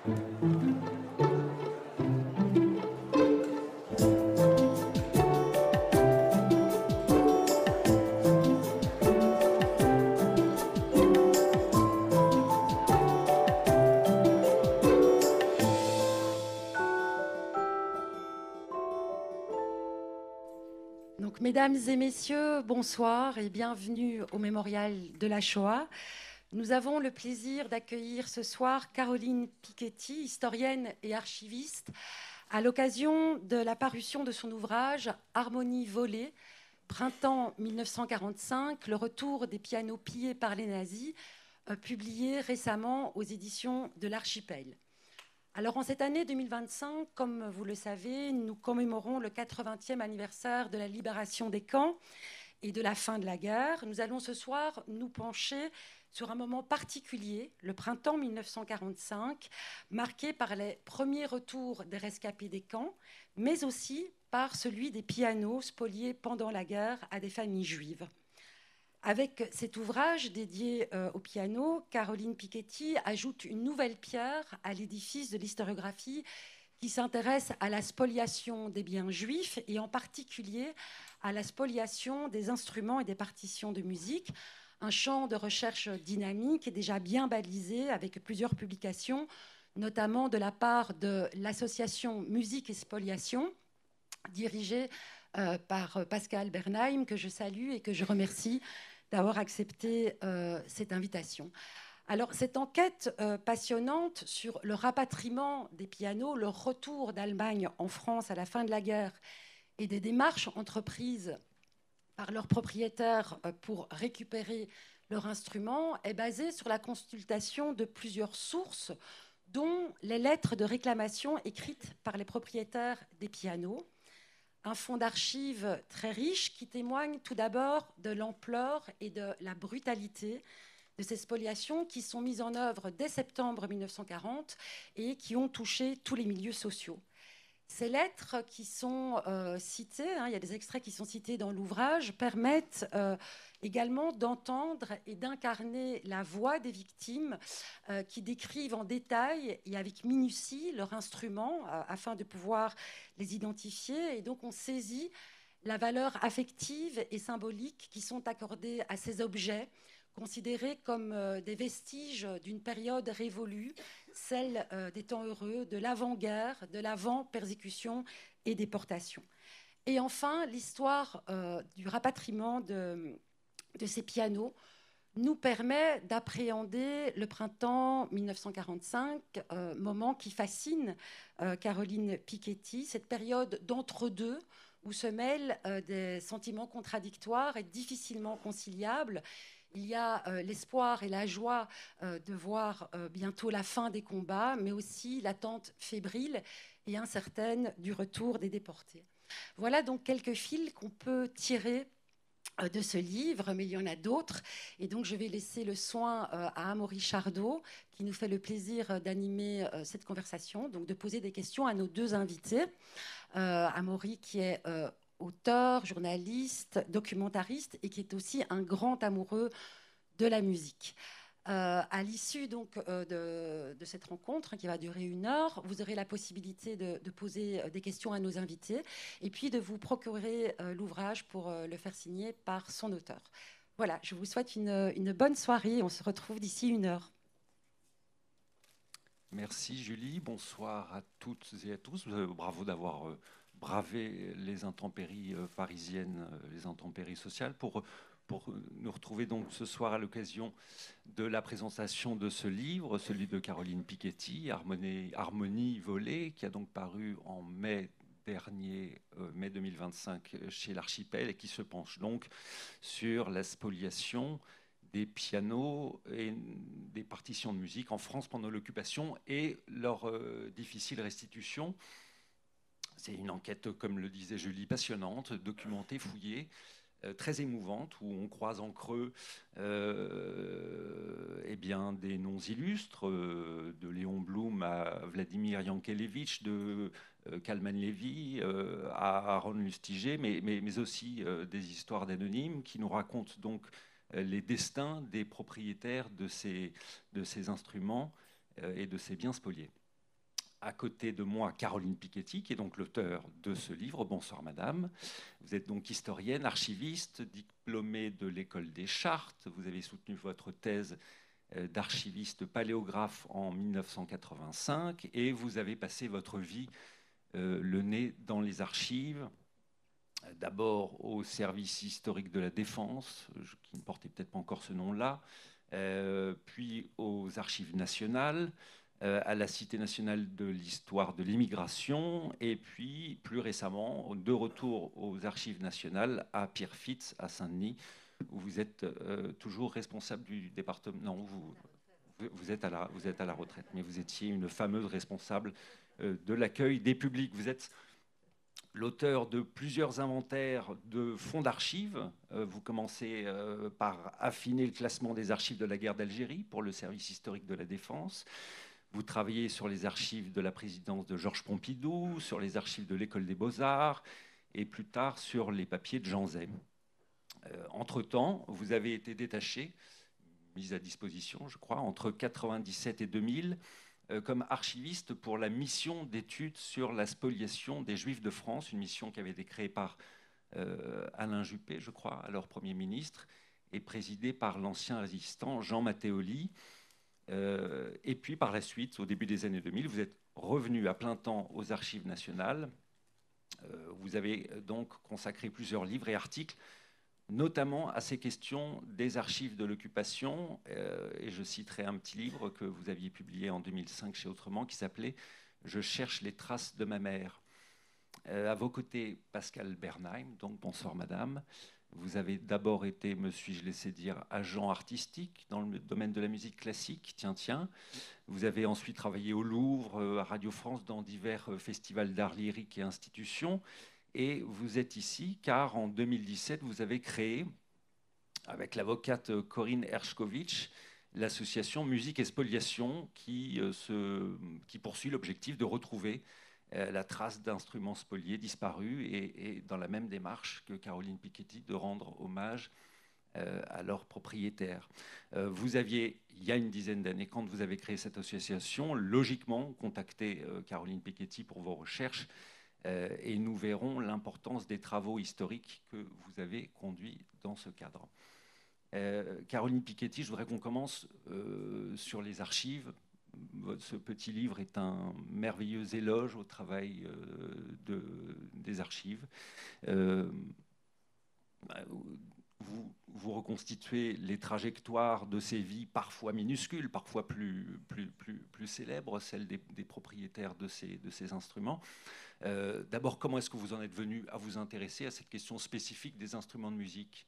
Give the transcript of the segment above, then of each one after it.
Donc, mesdames et messieurs, bonsoir et bienvenue au Mémorial de la Shoah. Nous avons le plaisir d'accueillir ce soir Caroline Piketty, historienne et archiviste, à l'occasion de la parution de son ouvrage « Harmonie volée, printemps 1945, le retour des pianos pillés par les nazis », publié récemment aux éditions de l'Archipel. Alors, en cette année 2025, comme vous le savez, nous commémorons le 80e anniversaire de la libération des camps et de la fin de la guerre. Nous allons ce soir nous pencher sur un moment particulier, le printemps 1945, marqué par les premiers retours des rescapés des camps, mais aussi par celui des pianos spoliés pendant la guerre à des familles juives. Avec cet ouvrage dédié au piano, Caroline Piketty ajoute une nouvelle pierre à l'édifice de l'historiographie qui s'intéresse à la spoliation des biens juifs et en particulier à la spoliation des instruments et des partitions de musique, un champ de recherche dynamique et déjà bien balisé avec plusieurs publications, notamment de la part de l'association Musique et Spoliation, dirigée par Pascal Bernheim, que je salue et que je remercie d'avoir accepté cette invitation. Alors, cette enquête passionnante sur le rapatriement des pianos, le retour d'Allemagne en France à la fin de la guerre et des démarches entreprises par leurs propriétaires pour récupérer leur instrument est basée sur la consultation de plusieurs sources, dont les lettres de réclamation écrites par les propriétaires des pianos. Un fonds d'archives très riche qui témoigne tout d'abord de l'ampleur et de la brutalité de ces spoliations qui sont mises en œuvre dès septembre 1940 et qui ont touché tous les milieux sociaux. Ces lettres qui sont citées, il y a des extraits qui sont cités dans l'ouvrage, permettent également d'entendre et d'incarner la voix des victimes qui décrivent en détail et avec minutie leur instrument afin de pouvoir les identifier. Et donc on saisit la valeur affective et symbolique qui sont accordées à ces objets, considérés comme des vestiges d'une période révolue, celle des temps heureux, de l'avant-guerre, de l'avant-persécution et déportation. Et enfin, l'histoire du rapatriement de ces pianos nous permet d'appréhender le printemps 1945, moment qui fascine Caroline Piketty, cette période d'entre-deux où se mêlent des sentiments contradictoires et difficilement conciliables. Il y a l'espoir et la joie de voir bientôt la fin des combats, mais aussi l'attente fébrile et incertaine du retour des déportés. Voilà donc quelques fils qu'on peut tirer de ce livre, mais il y en a d'autres. Et donc, je vais laisser le soin à Amaury Chardot, qui nous fait le plaisir d'animer cette conversation, donc de poser des questions à nos deux invités. Amaury, qui est auteur, journaliste, documentariste et qui est aussi un grand amoureux de la musique. À l'issue donc de cette rencontre qui va durer 1 heure, vous aurez la possibilité de poser des questions à nos invités et puis de vous procurer l'ouvrage pour le faire signer par son auteur. Voilà, je vous souhaite une bonne soirée. On se retrouve d'ici 1 heure. Merci Julie, bonsoir à toutes et à tous. Bravo d'avoir bravé les intempéries parisiennes, les intempéries sociales pour nous retrouver donc ce soir à l'occasion de la présentation de ce livre, celui de Caroline Piketty, Harmonie volée, qui a donc paru en mai dernier, mai 2025, chez l'Archipel, et qui se penche donc sur la spoliation des pianos et des partitions de musique en France pendant l'occupation et leur difficile restitution. C'est une enquête, comme le disait Julie, passionnante, documentée, fouillée, très émouvante, où on croise en creux eh bien, des noms illustres, de Léon Blum à Vladimir Yankelevitch, de Kalman Levy à Aaron Lustiger, mais aussi des histoires d'anonymes qui nous racontent donc les destins des propriétaires de ces instruments et de ces biens spoliés. à côté de moi Caroline Piketty, qui est donc l'auteur de ce livre. Bonsoir madame. Vous êtes donc historienne, archiviste, diplômée de l'école des Chartes. Vous avez soutenu votre thèse d'archiviste paléographe en 1985 et vous avez passé votre vie le nez dans les archives, d'abord au service historique de la Défense, qui ne portait peut-être pas encore ce nom-là, puis aux archives nationales, à la Cité nationale de l'histoire de l'immigration, et puis plus récemment, de retour aux archives nationales à Pierrefitte, à Saint-Denis, où vous êtes toujours responsable du département. Non, vous êtes à la retraite, mais vous étiez une fameuse responsable de l'accueil des publics. Vous êtes l'auteur de plusieurs inventaires de fonds d'archives. Vous commencez par affiner le classement des archives de la guerre d'Algérie pour le service historique de la Défense. Vous travaillez sur les archives de la présidence de Georges Pompidou, sur les archives de l'École des Beaux-Arts et plus tard sur les papiers de Jean Zay. Entre-temps, vous avez été détaché, mis à disposition, je crois, entre 1997 et 2000, comme archiviste pour la mission d'études sur la spoliation des Juifs de France, une mission qui avait été créée par Alain Juppé, je crois, alors Premier ministre, et présidée par l'ancien résistant Jean Matteoli. Et puis par la suite, au début des années 2000, vous êtes revenu à plein temps aux archives nationales. Vous avez donc consacré plusieurs livres et articles, notamment à ces questions des archives de l'occupation. Et je citerai un petit livre que vous aviez publié en 2005 chez Autrement, qui s'appelait « Je cherche les traces de ma mère ». À vos côtés, Pascal Bernheim, donc bonsoir madame. Vous avez d'abord été, me suis-je laissé dire, agent artistique dans le domaine de la musique classique, tiens. Vous avez ensuite travaillé au Louvre, à Radio France, dans divers festivals d'art lyrique et institutions. Et vous êtes ici car en 2017, vous avez créé, avec l'avocate Corinne Hershkovitch, l'association Musique et Spoliation qui poursuit l'objectif de retrouver la trace d'instruments spoliés disparus et dans la même démarche que Caroline Piketty, de rendre hommage à leurs propriétaires. Vous aviez, il y a une dizaine d'années, quand vous avez créé cette association, logiquement contacté Caroline Piketty pour vos recherches, et nous verrons l'importance des travaux historiques que vous avez conduits dans ce cadre. Caroline Piketty, je voudrais qu'on commence sur les archives. Ce petit livre est un merveilleux éloge au travail des archives. Vous reconstituez les trajectoires de ces vies, parfois minuscules, parfois plus célèbres, celles des propriétaires de ces instruments. D'abord, comment est-ce que vous en êtes venu à vous intéresser à cette question spécifique des instruments de musique?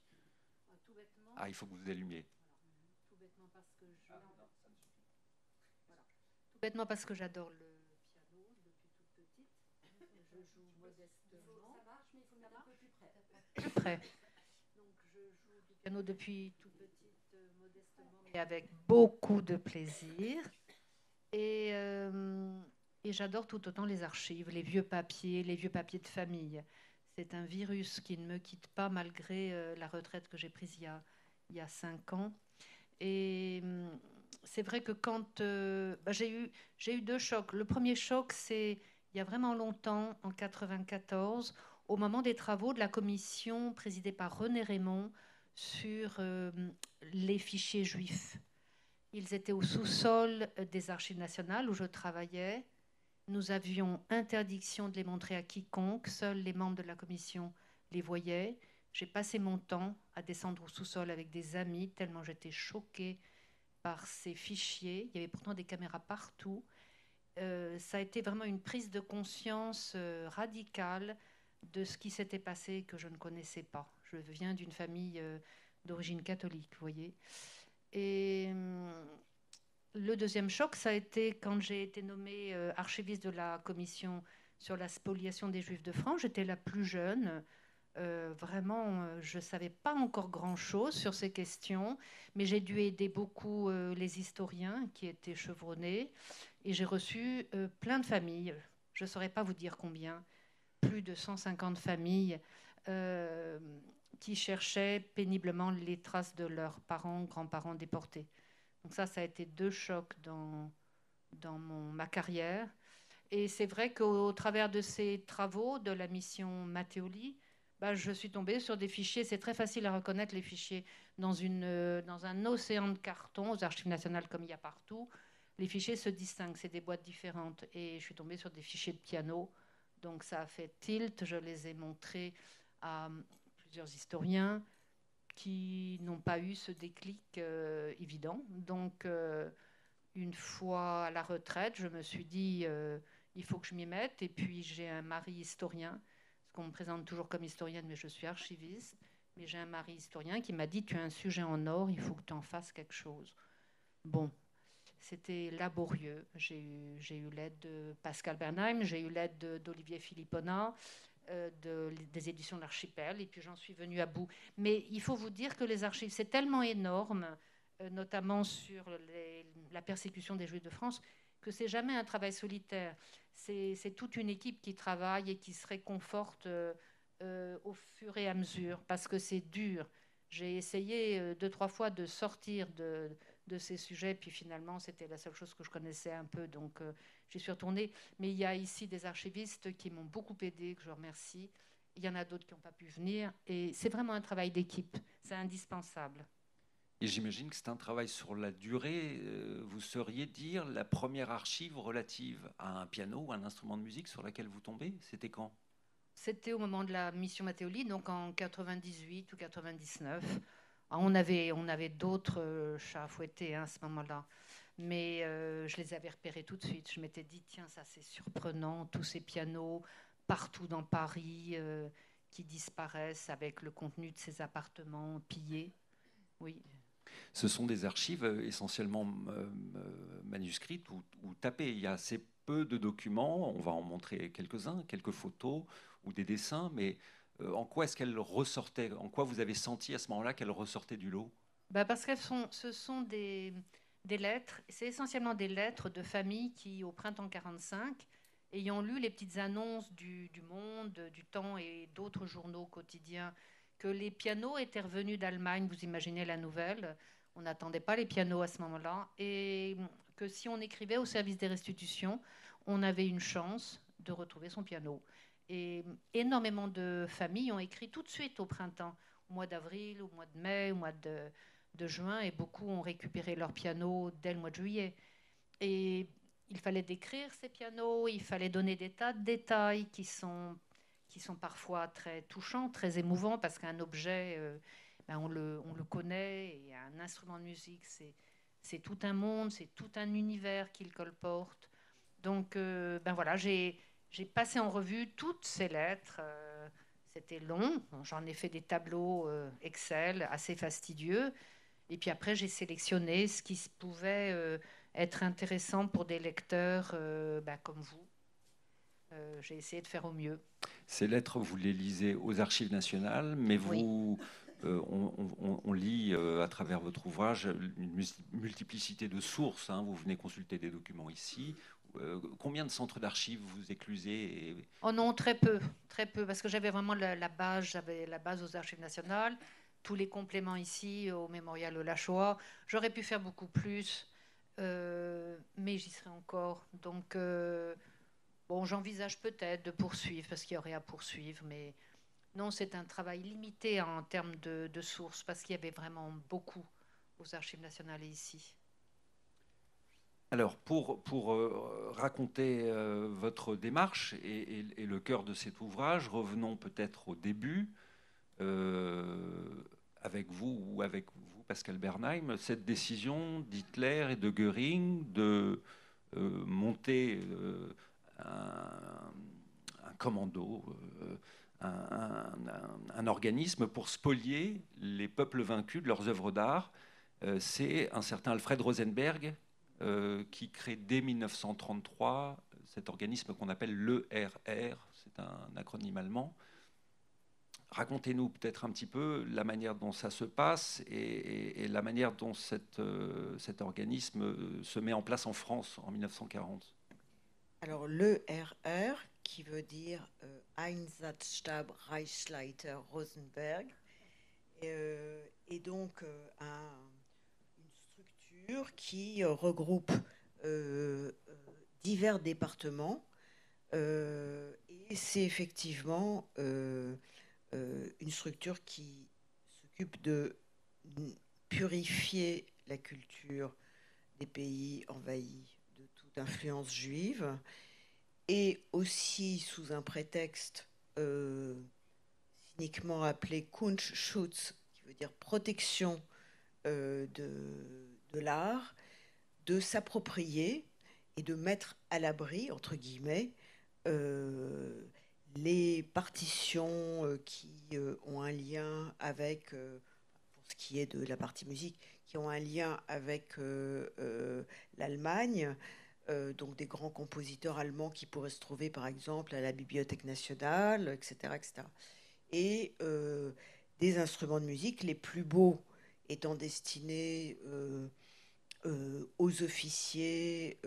Tout bêtement. Ah, il faut que vous allumiez. Tout bêtement parce que tout bêtement parce que j'adore le piano depuis toute petite. Je joue modestement. Ça marche, mais il faut mettre un peu plus près. Plus près. Donc je joue du piano depuis toute petite, modestement, mais avec beaucoup de plaisir. Et j'adore tout autant les archives, les vieux papiers de famille. C'est un virus qui ne me quitte pas malgré la retraite que j'ai prise il y a 5 ans. Et c'est vrai que quand j'ai eu 2 chocs. Le premier choc, c'est il y a vraiment longtemps, en 1994, au moment des travaux de la commission présidée par René Raymond sur les fichiers juifs. Ils étaient au sous-sol des Archives nationales où je travaillais. Nous avions interdiction de les montrer à quiconque. Seuls les membres de la commission les voyaient. J'ai passé mon temps à descendre au sous-sol avec des amis, tellement j'étais choquée par ces fichiers. Il y avait pourtant des caméras partout. Ça a été vraiment une prise de conscience radicale de ce qui s'était passé que je ne connaissais pas. Je viens d'une famille d'origine catholique, vous voyez. Et le deuxième choc, ça a été quand j'ai été nommée archiviste de la commission sur la spoliation des Juifs de France. J'étais la plus jeune. Vraiment, je ne savais pas encore grand-chose sur ces questions, mais j'ai dû aider beaucoup les historiens qui étaient chevronnés. Et j'ai reçu plein de familles. Je ne saurais pas vous dire combien. Plus de 150 familles qui cherchaient péniblement les traces de leurs parents, grands-parents déportés. Donc ça a été 2 chocs dans ma carrière. Et c'est vrai qu'au travers de ces travaux de la mission Matteoli, je suis tombée sur des fichiers. C'est très facile à reconnaître les fichiers dans un océan de cartons, aux archives nationales comme il y a partout. Les fichiers se distinguent, c'est des boîtes différentes. Et je suis tombée sur des fichiers de piano. Donc ça a fait tilt. Je les ai montrés à plusieurs historiens qui n'ont pas eu ce déclic évident. Donc une fois à la retraite, je me suis dit il faut que je m'y mette. Et puis j'ai un mari historien, parce qu'on me présente toujours comme historienne, mais je suis archiviste. Mais j'ai un mari historien qui m'a dit tu as un sujet en or, il faut que tu en fasses quelque chose. Bon, c'était laborieux. J'ai eu l'aide de Pascal Bernheim, j'ai eu l'aide d'Olivier Philippona, des éditions de l'Archipel, et puis j'en suis venue à bout. Mais il faut vous dire que les archives, c'est tellement énorme, notamment sur la persécution des Juifs de France, que c'est jamais un travail solitaire. C'est toute une équipe qui travaille et qui se réconforte au fur et à mesure, parce que c'est dur. J'ai essayé 2-3 fois de sortir de ces sujets, puis finalement, c'était la seule chose que je connaissais un peu, donc j'y suis retournée. Mais il y a ici des archivistes qui m'ont beaucoup aidée, que je remercie. Il y en a d'autres qui n'ont pas pu venir, et c'est vraiment un travail d'équipe, c'est indispensable. Et j'imagine que c'est un travail sur la durée. Vous sauriez dire la première archive relative à un piano ou un instrument de musique sur laquelle vous tombez, c'était quand? C'était au moment de la mission Matteoli, donc en 98 ou 99. On avait d'autres chats à fouetter à ce moment-là. Mais je les avais repérés tout de suite. Je m'étais dit, tiens, ça c'est surprenant, tous ces pianos partout dans Paris qui disparaissent avec le contenu de ces appartements pillés. Oui. Ce sont des archives essentiellement manuscrites ou tapées. Il y a assez peu de documents, on va en montrer quelques-uns, quelques photos ou des dessins, mais en quoi est-ce qu'elles ressortaient? En quoi vous avez senti à ce moment-là qu'elles ressortaient du lot? Parce que ce sont des lettres, c'est essentiellement des lettres de familles qui, au printemps 45, ayant lu les petites annonces du Monde, du Temps et d'autres journaux quotidiens, que les pianos étaient revenus d'Allemagne, vous imaginez la nouvelle, on n'attendait pas les pianos à ce moment-là, et que si on écrivait au service des restitutions, on avait une chance de retrouver son piano. Et énormément de familles ont écrit tout de suite au printemps, au mois d'avril, au mois de mai, au mois de juin, et beaucoup ont récupéré leur piano dès le mois de juillet. Et il fallait décrire ces pianos, il fallait donner des tas de détails qui sont parfois très touchants, très émouvants, parce qu'un objet, on le connaît, et un instrument de musique, c'est tout un monde, c'est tout un univers qu'il colporte. Donc, voilà, j'ai passé en revue toutes ces lettres. C'était long, j'en ai fait des tableaux Excel assez fastidieux. Et puis après, j'ai sélectionné ce qui pouvait être intéressant pour des lecteurs comme vous. J'ai essayé de faire au mieux. Ces lettres, vous les lisez aux Archives nationales, mais vous, on lit à travers votre ouvrage une multiplicité de sources. Hein. Vous venez consulter des documents ici. Combien de centres d'archives vous éclusez Oh non, très peu, parce que j'avais vraiment la base, j'avais la base aux Archives nationales, tous les compléments ici au Mémorial de la Shoah. J'aurais pu faire beaucoup plus, mais j'y serai encore. Donc, j'envisage peut-être de poursuivre, parce qu'il y aurait à poursuivre, mais non, c'est un travail limité en termes de sources, parce qu'il y avait vraiment beaucoup aux Archives nationales et ici. Alors, pour raconter votre démarche et le cœur de cet ouvrage, revenons peut-être au début, avec vous ou avec vous, Pascal Bernheim, cette décision d'Hitler et de Göring de monter un commando, un organisme pour spolier les peuples vaincus de leurs œuvres d'art. C'est un certain Alfred Rosenberg qui crée dès 1933 cet organisme qu'on appelle l'ERR, c'est un acronyme allemand. Racontez-nous peut-être un petit peu la manière dont ça se passe et la manière dont cet organisme se met en place en France en 1940. Alors l'ERR, qui veut dire Einsatzstab Reichsleiter Rosenberg, est donc une structure qui regroupe divers départements Et c'est effectivement une structure qui s'occupe de purifier la culture des pays envahis de toute influence juive, et aussi sous un prétexte cyniquement appelé Kunstschutz, qui veut dire protection de l'art, de s'approprier et de mettre à l'abri, entre guillemets, les partitions qui ont un lien avec, pour ce qui est de la partie musique, qui ont un lien avec l'Allemagne, donc des grands compositeurs allemands qui pourraient se trouver par exemple à la Bibliothèque nationale, etc. etc. Et des instruments de musique, les plus beaux étant destinés aux officiers,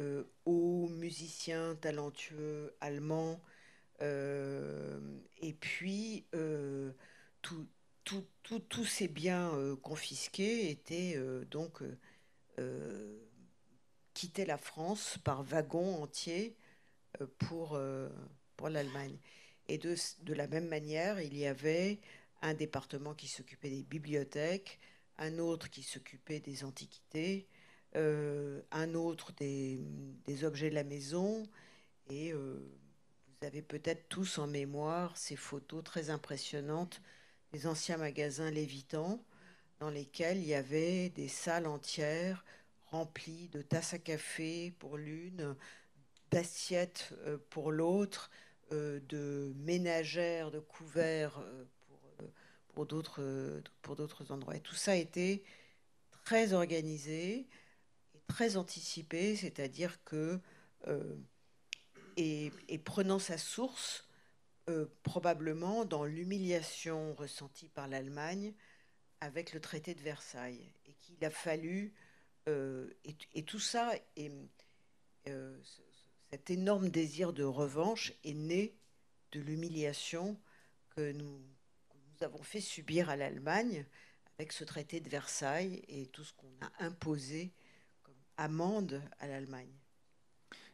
aux musiciens talentueux allemands, et puis tous ces biens confisqués étaient donc quittaient la France par wagons entiers pour l'Allemagne. Et de la même manière, il y avait un département qui s'occupait des bibliothèques, un autre qui s'occupait des antiquités, un autre des objets de la maison. Et vous avez peut-être tous en mémoire ces photos très impressionnantes des anciens magasins Lévitan, dans lesquels il y avait des salles entières remplies de tasses à café pour l'une, d'assiettes pour l'autre, de ménagères, de couverts pour d'autres endroits. Et tout ça a été très organisé et très anticipé, c'est-à-dire que, et prenant sa source probablement dans l'humiliation ressentie par l'Allemagne avec le traité de Versailles, et qu'il a fallu, et tout ça, et cet énorme désir de revanche est né de l'humiliation que nous avons fait subir à l'Allemagne avec ce traité de Versailles et tout ce qu'on a imposé comme amende à l'Allemagne.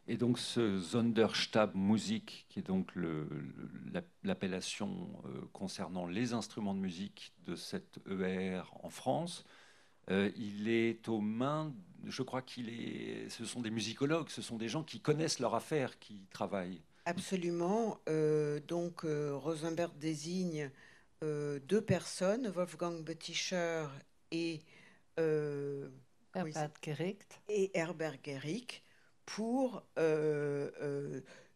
Et donc ce Sonderstab Musik, qui est donc l'appellation concernant les instruments de musique de cette ER en France, il est aux mains, je crois ce sont des musicologues, ce sont des gens qui connaissent leur affaire, qui travaillent. Absolument. Donc Rosenberg désigne deux personnes, Wolfgang Bötticher et Herbert Gericht. Et Herbert Gericht, pour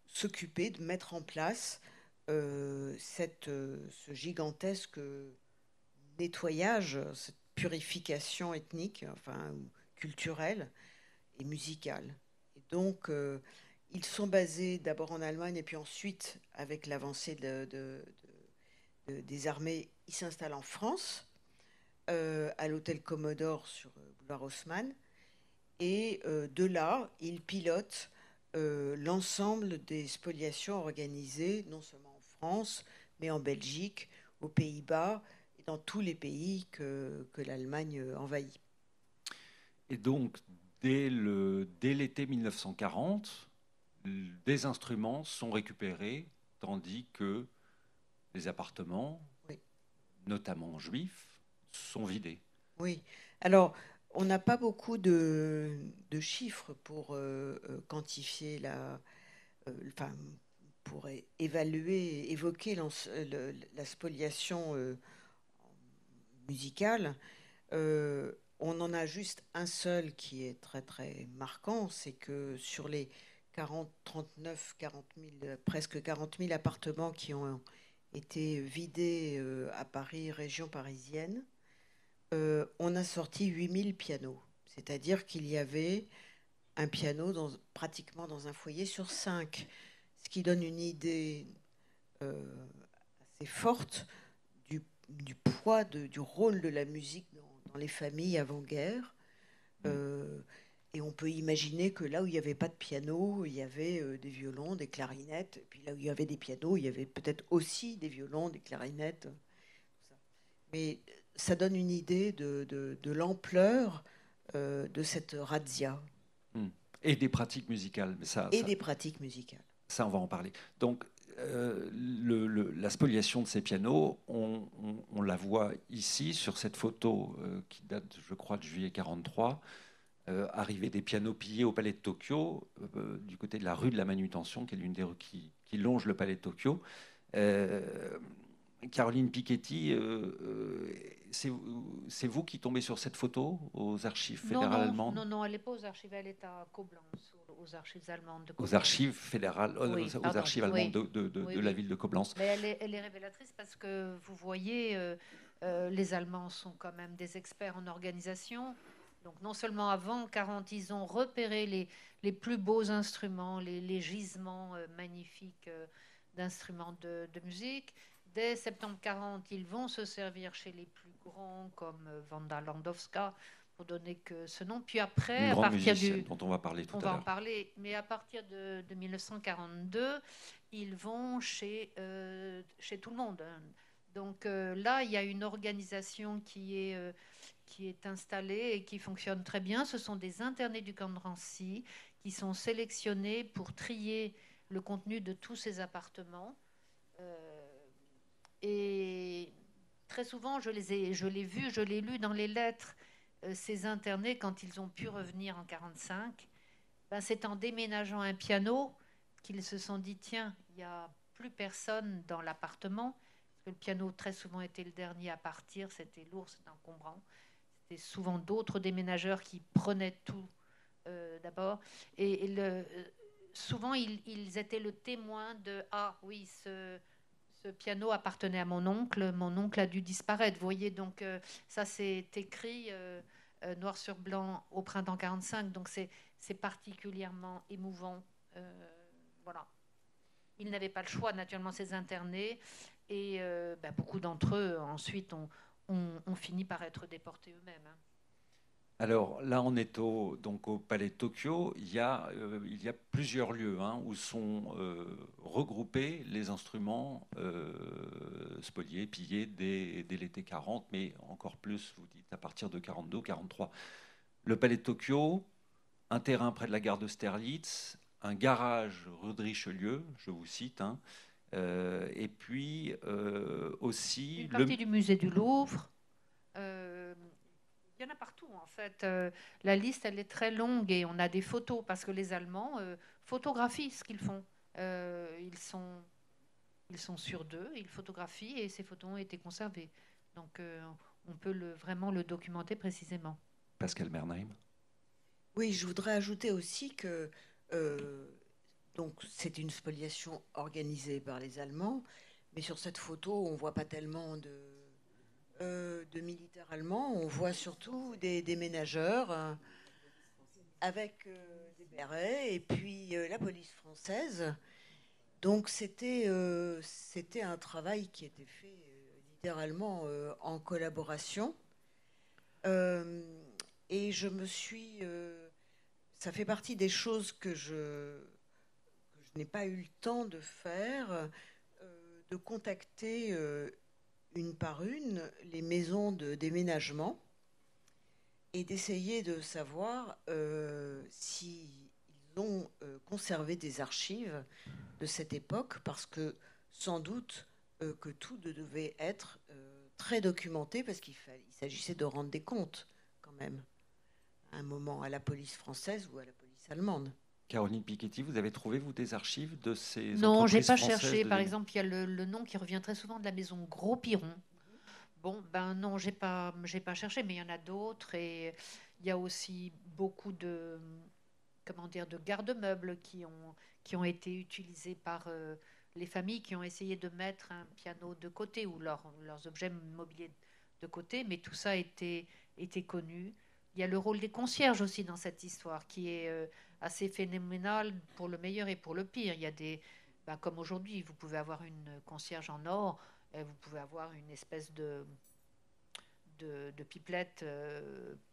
s'occuper de mettre en place ce gigantesque nettoyage, cette purification ethnique, enfin culturelle et musicale. Et donc, ils sont basés d'abord en Allemagne et puis ensuite, avec l'avancée des armées, ils s'installent en France, à l'hôtel Commodore sur boulevard Haussmann. Et de là, ils pilotent l'ensemble des spoliations organisées, non seulement en France, mais en Belgique, aux Pays-Bas et dans tous les pays que l'Allemagne envahit. Et donc, dès l'été 1940, des instruments sont récupérés, tandis que les appartements, oui, notamment juifs, sont vidés. Oui. Alors, on n'a pas beaucoup de chiffres pour quantifier pour évaluer, évoquer la spoliation musicale. On en a juste un seul qui est très très marquant, c'est que sur les presque 40 000 appartements qui ont été vidés à Paris, région parisienne, on a sorti 8000 pianos. C'est-à-dire qu'il y avait un piano pratiquement dans un foyer sur 5, ce qui donne une idée assez forte du poids, du rôle de la musique dans les familles avant-guerre. Et on peut imaginer que là où il n'y avait pas de piano, il y avait des violons, des clarinettes. Et puis là où il y avait des pianos, il y avait peut-être aussi des violons, des clarinettes. Tout ça. Mais ça donne une idée de l'ampleur de cette razzia. Et des pratiques musicales. Des pratiques musicales. Ça, on va en parler. Donc, la spoliation de ces pianos, on la voit ici sur cette photo qui date, je crois, de juillet 43. Arrivée des pianos pillés au Palais de Tokyo, du côté de la rue de la Manutention, qui est l'une des rues qui longe le Palais de Tokyo. Caroline Piketty, c'est vous qui tombez sur cette photo aux archives fédérales allemandes? Non, elle n'est pas aux archives, elle est à Koblenz, aux archives allemandes de Koblenz. Aux archives fédérales, Oui, aux archives allemandes oui. de la ville de Koblenz. Mais elle est révélatrice parce que vous voyez, les Allemands sont quand même des experts en organisation. Donc non seulement avant 40, ils ont repéré les plus beaux instruments, les gisements magnifiques d'instruments de musique. Dès septembre 40, ils vont se servir chez les plus grands comme Wanda Landowska, pour donner que ce nom. Puis après, à partir dont on va parler tout à l'heure. On va en parler, mais à partir de 1942, ils vont chez tout le monde. Donc là, il y a une organisation qui est installée et qui fonctionne très bien. Ce sont des internés du camp de Drancy qui sont sélectionnés pour trier le contenu de tous ces appartements. Et très souvent, je l'ai lu dans les lettres, ces internés, quand ils ont pu revenir en 1945, c'est en déménageant un piano qu'ils se sont dit, tiens, il n'y a plus personne dans l'appartement, parce que le piano très souvent était le dernier à partir, c'était lourd, c'était encombrant. C'était souvent d'autres déménageurs qui prenaient tout d'abord. Et souvent, ils étaient le témoin de, ah oui, ce piano appartenait à mon oncle a dû disparaître. Vous voyez, donc ça c'est écrit noir sur blanc au printemps 45, donc c'est particulièrement émouvant. Voilà. Ils n'avaient pas le choix, naturellement, ces internés, et beaucoup d'entre eux ensuite ont fini par être déportés eux-mêmes. Hein. Alors là, on est donc au Palais de Tokyo. Il y a plusieurs lieux où sont regroupés les instruments spoliés, pillés dès l'été 40, mais encore plus, vous dites, à partir de 42, 43. Le Palais de Tokyo, un terrain près de la gare d'Austerlitz, un garage rue de Richelieu, je vous cite, et puis aussi... Une partie du musée du Louvre. Il y en a partout, en fait. La liste, elle est très longue et on a des photos parce que les Allemands photographient ce qu'ils font. Ils sont sûrs d'eux, ils photographient et ces photos ont été conservées. Donc, on peut vraiment le documenter précisément. Pascal Bernheim. Oui, je voudrais ajouter aussi que donc c'est une spoliation organisée par les Allemands, mais sur cette photo, on ne voit pas tellement de militaires allemands, on voit surtout des déménageurs avec des bérets et puis la police française. Donc c'était un travail qui était fait littéralement en collaboration. Et je me suis... ça fait partie des choses que je n'ai pas eu le temps de faire, de contacter... une par une, les maisons de déménagement et d'essayer de savoir s'ils ont conservé des archives de cette époque, parce que sans doute que tout devait être très documenté, parce qu'il s'agissait de rendre des comptes quand même, à un moment, à la police française ou à la police allemande. Caroline Piketty, vous avez trouvé, vous, des archives de ces entreprises françaises? Non, je n'ai pas cherché. Par exemple, il y a le nom qui revient très souvent de la maison Gros-Piron. Bon, non, j'ai pas cherché, mais il y en a d'autres. Et il y a aussi beaucoup de garde-meubles qui ont été utilisés par les familles qui ont essayé de mettre un piano de côté ou leurs objets mobiliers de côté. Mais tout ça était connu. Il y a le rôle des concierges aussi dans cette histoire qui est assez phénoménal pour le meilleur et pour le pire. Il y a comme aujourd'hui, vous pouvez avoir une concierge en or, et vous pouvez avoir une espèce de pipelette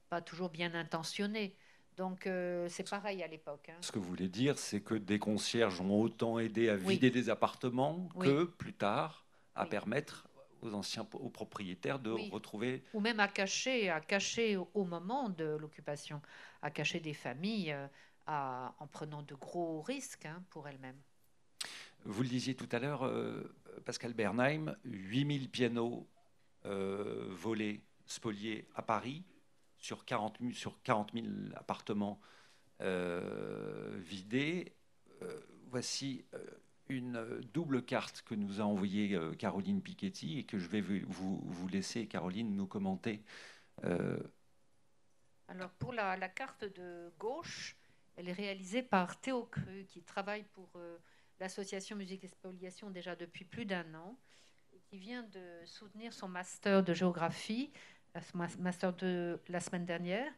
pas toujours bien intentionnée. Donc c'est pareil à l'époque. Hein. Ce que vous voulez dire, c'est que des concierges ont autant aidé à vider des appartements que plus tard à permettre aux propriétaires de retrouver... Ou même à cacher au moment de l'occupation, à cacher des familles en prenant de gros risques pour elles-mêmes. Vous le disiez tout à l'heure, Pascal Bernheim, 8000 pianos volés, spoliés à Paris, sur 40 000 appartements vidés. Voici une double carte que nous a envoyée Caroline Piketty et que je vais vous laisser, Caroline, nous commenter. Alors pour la carte de gauche, elle est réalisée par Théo Cru, qui travaille pour l'association Musique et Spoliation déjà depuis plus d'1 an, et qui vient de soutenir son master de géographie, master de la semaine dernière.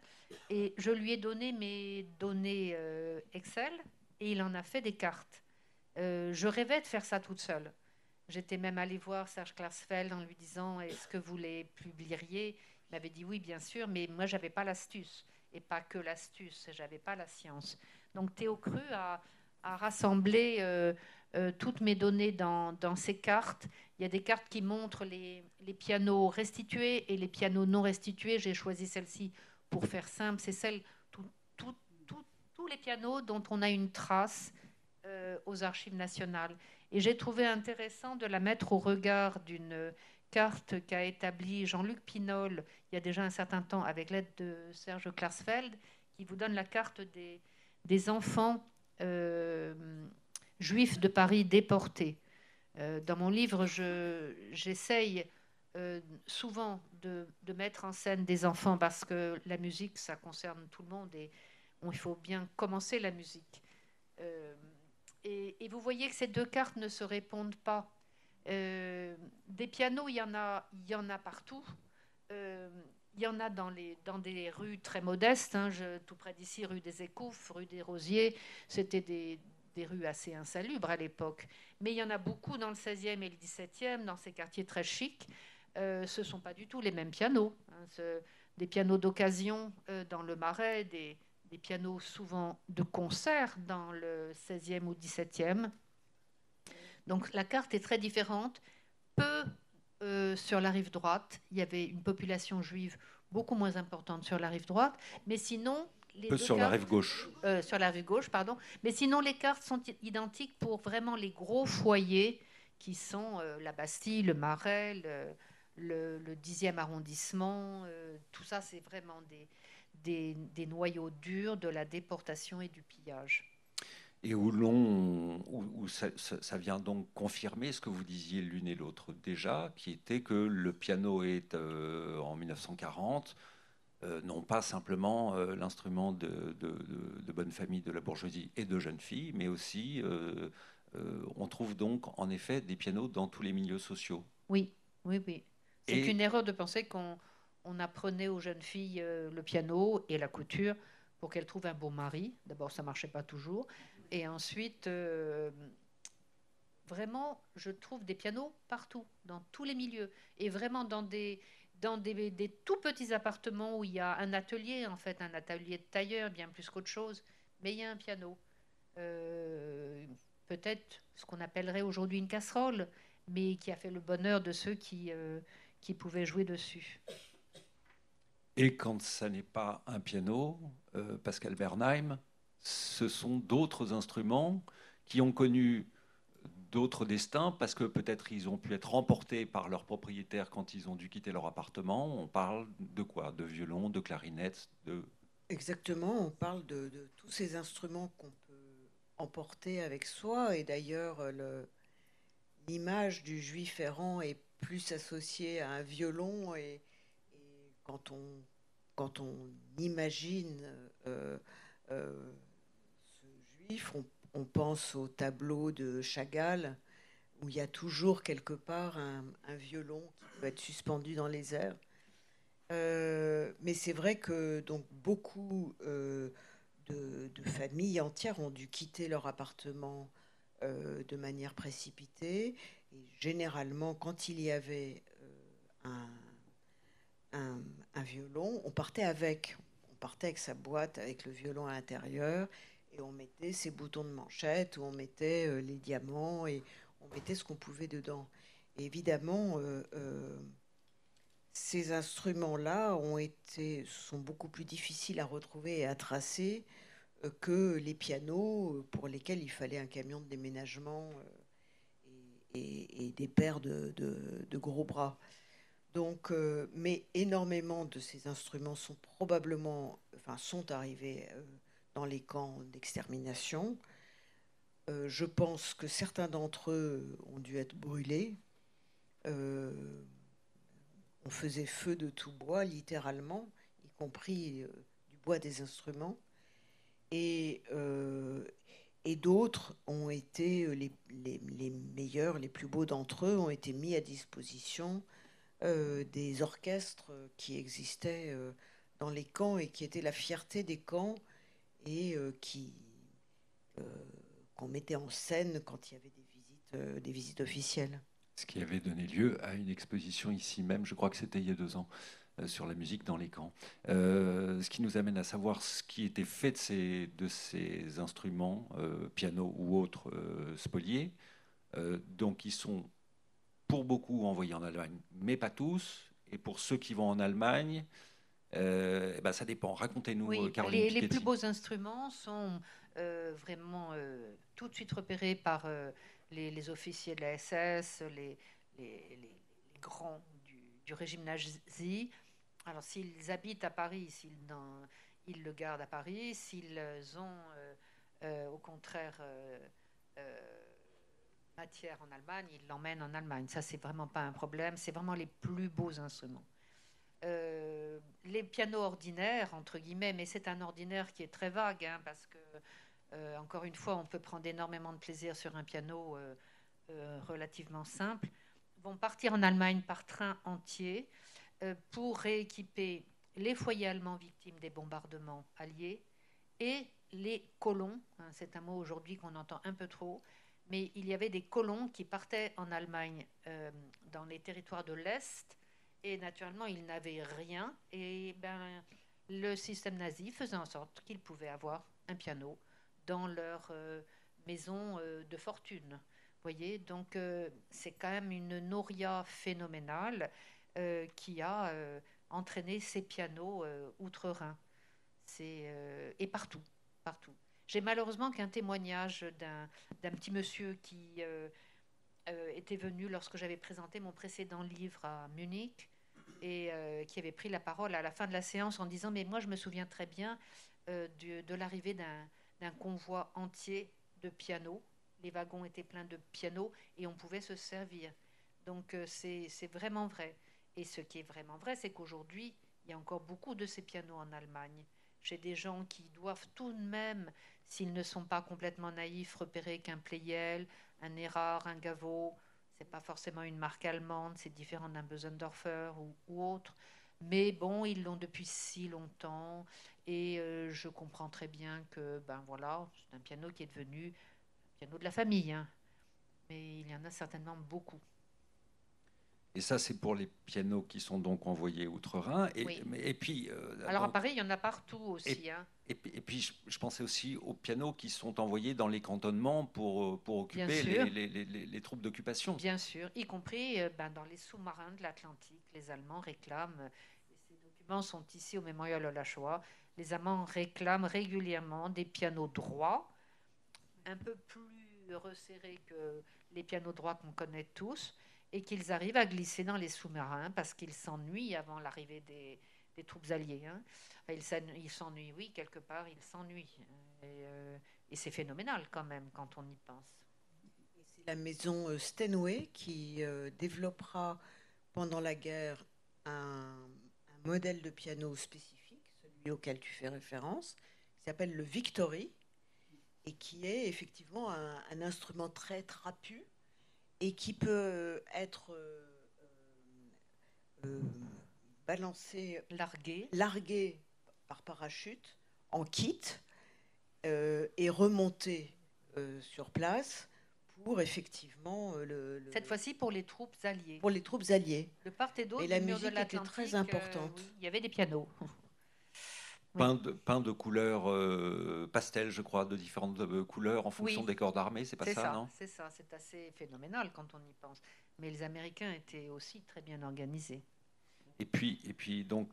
Et je lui ai donné mes données Excel, et il en a fait des cartes. Je rêvais de faire ça toute seule. J'étais même allée voir Serge Klarsfeld en lui disant « Est-ce que vous les publieriez ?» Il m'avait dit « Oui, bien sûr », mais moi, je n'avais pas l'astuce. Et pas que l'astuce, je n'avais pas la science. Donc Théo Cru a rassemblé toutes mes données dans ces cartes. Il y a des cartes qui montrent les pianos restitués et les pianos non restitués. J'ai choisi celle-ci pour faire simple. C'est celle, tous les pianos dont on a une trace aux Archives nationales. Et j'ai trouvé intéressant de la mettre au regard d'une carte qu'a établie Jean-Luc Pinol il y a déjà un certain temps avec l'aide de Serge Klarsfeld, qui vous donne la carte des enfants juifs de Paris déportés. Dans mon livre, j'essaye souvent de mettre en scène des enfants parce que la musique, ça concerne tout le monde et il faut bien commencer la musique. Et vous voyez que ces deux cartes ne se répondent pas. Des pianos, il y en a partout. Il y en a dans des rues très modestes, hein, tout près d'ici, rue des Écouffes, rue des Rosiers. C'était des rues assez insalubres à l'époque. Mais il y en a beaucoup dans le 16e et le 17e, dans ces quartiers très chics. Ce ne sont pas du tout les mêmes pianos. Hein, des pianos d'occasion dans le Marais, des pianos souvent de concert dans le 16e ou 17e. Donc la carte est très différente. Sur la rive droite, il y avait une population juive beaucoup moins importante sur la rive droite, mais sinon... la rive gauche. Sur la rive gauche, pardon. Mais sinon, les cartes sont identiques pour vraiment les gros foyers qui sont la Bastille, le Marais, le 10e arrondissement. Tout ça, c'est vraiment des noyaux durs de la déportation et du pillage. Et où ça vient donc confirmer ce que vous disiez l'une et l'autre déjà, qui était que le piano est en 1940 non pas simplement l'instrument de bonne famille de la bourgeoisie et de jeunes filles, mais aussi on trouve donc en effet des pianos dans tous les milieux sociaux. Oui. C'est une erreur de penser qu'on apprenait aux jeunes filles le piano et la couture pour qu'elles trouvent un bon mari. D'abord, ça ne marchait pas toujours. Et ensuite, vraiment, je trouve des pianos partout, dans tous les milieux. Et vraiment dans des tout petits appartements où il y a un atelier, en fait, un atelier de tailleur, bien plus qu'autre chose. Mais il y a un piano. Peut-être ce qu'on appellerait aujourd'hui une casserole, mais qui a fait le bonheur de ceux qui pouvaient jouer dessus. Et quand ça n'est pas un piano, Pascal Bernheim, ce sont d'autres instruments qui ont connu d'autres destins parce que peut-être ils ont pu être remportés par leurs propriétaires quand ils ont dû quitter leur appartement. On parle de quoi? De violon, de clarinette, de... Exactement, on parle de tous ces instruments qu'on peut emporter avec soi. Et d'ailleurs, l'image du juif errant est plus associée à un violon. Et quand on imagine ce juif, on pense au tableau de Chagall, où il y a toujours quelque part un violon qui peut être suspendu dans les airs. Mais c'est vrai que donc, beaucoup de familles entières ont dû quitter leur appartement de manière précipitée. Et généralement, quand il y avait un violon, on partait avec sa boîte avec le violon à l'intérieur et on mettait ses boutons de manchette, où on mettait les diamants et on mettait ce qu'on pouvait dedans. Et évidemment, ces instruments-là sont beaucoup plus difficiles à retrouver et à tracer que les pianos pour lesquels il fallait un camion de déménagement. et des paires de gros bras. Donc, mais énormément de ces instruments sont sont arrivés dans les camps d'extermination. Je pense que certains d'entre eux ont dû être brûlés. On faisait feu de tout bois, littéralement, y compris du bois des instruments. Et d'autres ont été, les meilleurs, les plus beaux d'entre eux, ont été mis à disposition des orchestres qui existaient dans les camps et qui étaient la fierté des camps et qu'on mettait en scène quand il y avait des visites officielles. Ce qui avait donné lieu à une exposition ici même, je crois que c'était il y a 2 ans, sur la musique dans les camps. Ce qui nous amène à savoir ce qui était fait de ces instruments, piano ou autres spoliés. Donc ils sont pour beaucoup envoyés en Allemagne, mais pas tous. Et pour ceux qui vont en Allemagne, ça dépend. Racontez-nous, Oui, Caroline Piketty. les plus beaux instruments sont vraiment tout de suite repérés par les officiers de la SS, les grands du régime nazi. Alors, s'ils habitent à Paris, ils le gardent à Paris. S'ils ont, au contraire, matière en Allemagne, ils l'emmènent en Allemagne. Ça, c'est vraiment pas un problème. C'est vraiment les plus beaux instruments. Les pianos ordinaires, entre guillemets, mais c'est un ordinaire qui est très vague, hein, parce que, encore une fois, on peut prendre énormément de plaisir sur un piano relativement simple, vont partir en Allemagne par train entier pour rééquiper les foyers allemands victimes des bombardements alliés et les colons, hein, c'est un mot aujourd'hui qu'on entend un peu trop, mais il y avait des colons qui partaient en Allemagne dans les territoires de l'Est. Et naturellement, ils n'avaient rien. Et le système nazi faisait en sorte qu'ils pouvaient avoir un piano dans leur maison de fortune. Voyez, donc c'est quand même une noria phénoménale qui a entraîné ces pianos outre-Rhin. Et partout, partout. J'ai malheureusement qu'un témoignage d'un petit monsieur qui était venu lorsque j'avais présenté mon précédent livre à Munich et qui avait pris la parole à la fin de la séance en disant « Mais moi, je me souviens très bien de l'arrivée d'un convoi entier de pianos. Les wagons étaient pleins de pianos et on pouvait se servir. » Donc, c'est vraiment vrai. Et ce qui est vraiment vrai, c'est qu'aujourd'hui, il y a encore beaucoup de ces pianos en Allemagne. J'ai des gens qui doivent tout de même, s'ils ne sont pas complètement naïfs, repérer qu'un Pleyel, un Erard, un Gaveau, c'est pas forcément une marque allemande, c'est différent d'un Bösendorfer ou autre. Mais bon, ils l'ont depuis si longtemps et je comprends très bien que, voilà, c'est un piano qui est devenu un piano de la famille, hein. Mais il y en a certainement beaucoup. Et ça, c'est pour les pianos qui sont donc envoyés outre-Rhin. Oui. Et puis, alors donc, à Paris, il y en a partout aussi, hein. Et puis, je pensais aussi aux pianos qui sont envoyés dans les cantonnements pour occuper les troupes d'occupation. Bien sûr, y compris dans les sous-marins de l'Atlantique. Les Allemands réclament, et ces documents sont ici au Mémorial de la Shoah, les Allemands réclament régulièrement des pianos droits, un peu plus resserrés que les pianos droits qu'on connaît tous, et qu'ils arrivent à glisser dans les sous-marins parce qu'ils s'ennuient avant l'arrivée des troupes alliées, hein. Ils s'ennuient, oui, quelque part, ils s'ennuient. Et c'est phénoménal quand même quand on y pense. C'est la maison Steinway qui développera pendant la guerre un modèle de piano spécifique, celui auquel tu fais référence, qui s'appelle le Victory, et qui est effectivement un instrument très trapu et qui peut être balancé, largué par parachute en kit et remonté sur place pour effectivement cette fois-ci pour les troupes alliées. Pour les troupes alliées. De part et d'autre, et la musique était très importante. Oui, il y avait des pianos. Peint de couleurs pastel, je crois, de différentes couleurs en fonction des corps d'armée, c'est pas ça, non ? C'est ça, c'est assez phénoménal quand on y pense. Mais les Américains étaient aussi très bien organisés. Et puis donc,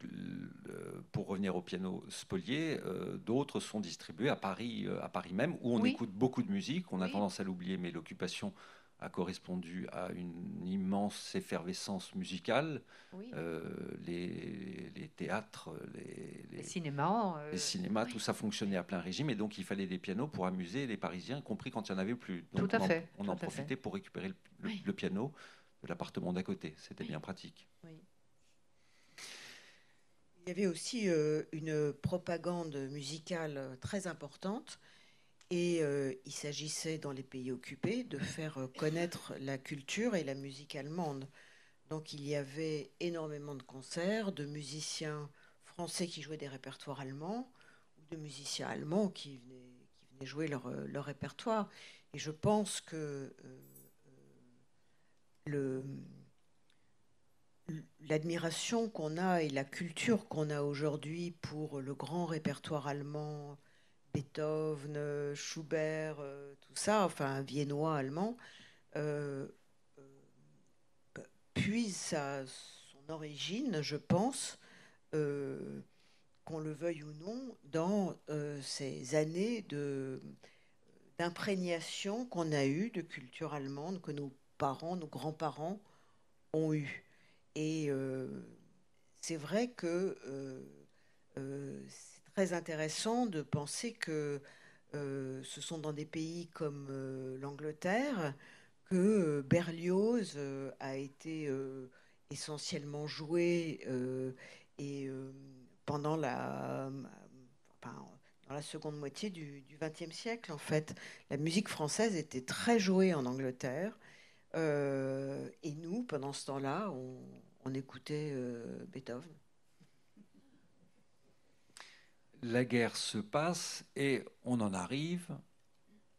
pour revenir au piano spolié, d'autres sont distribués à Paris même, où on écoute beaucoup de musique. On a tendance à l'oublier, mais l'occupation a correspondu à une immense effervescence musicale. Oui. Les théâtres, les cinémas, oui. Tout ça fonctionnait à plein régime, et donc il fallait des pianos pour amuser les Parisiens, y compris quand il n'y en avait plus. Donc tout à fait. On en profitait pour récupérer le piano de l'appartement d'à côté. C'était bien pratique. Oui. Il y avait aussi une propagande musicale très importante. Et il s'agissait, dans les pays occupés, de faire connaître la culture et la musique allemande. Donc il y avait énormément de concerts, de musiciens français qui jouaient des répertoires allemands, ou de musiciens allemands qui venaient jouer leur répertoire. Et je pense que l'admiration qu'on a et la culture qu'on a aujourd'hui pour le grand répertoire allemand, Beethoven, Schubert, tout ça, enfin viennois, allemand, puise son origine, je pense, qu'on le veuille ou non, dans ces années d'imprégnation qu'on a eues de culture allemande, que nos parents, nos grands-parents ont eu. Et c'est vrai que c'est très intéressant de penser que ce sont dans des pays comme l'Angleterre que Berlioz a été essentiellement joué et pendant dans la seconde moitié du XXe siècle, en fait. La musique française était très jouée en Angleterre. Et nous, pendant ce temps-là, on écoutait Beethoven. La guerre se passe et on en arrive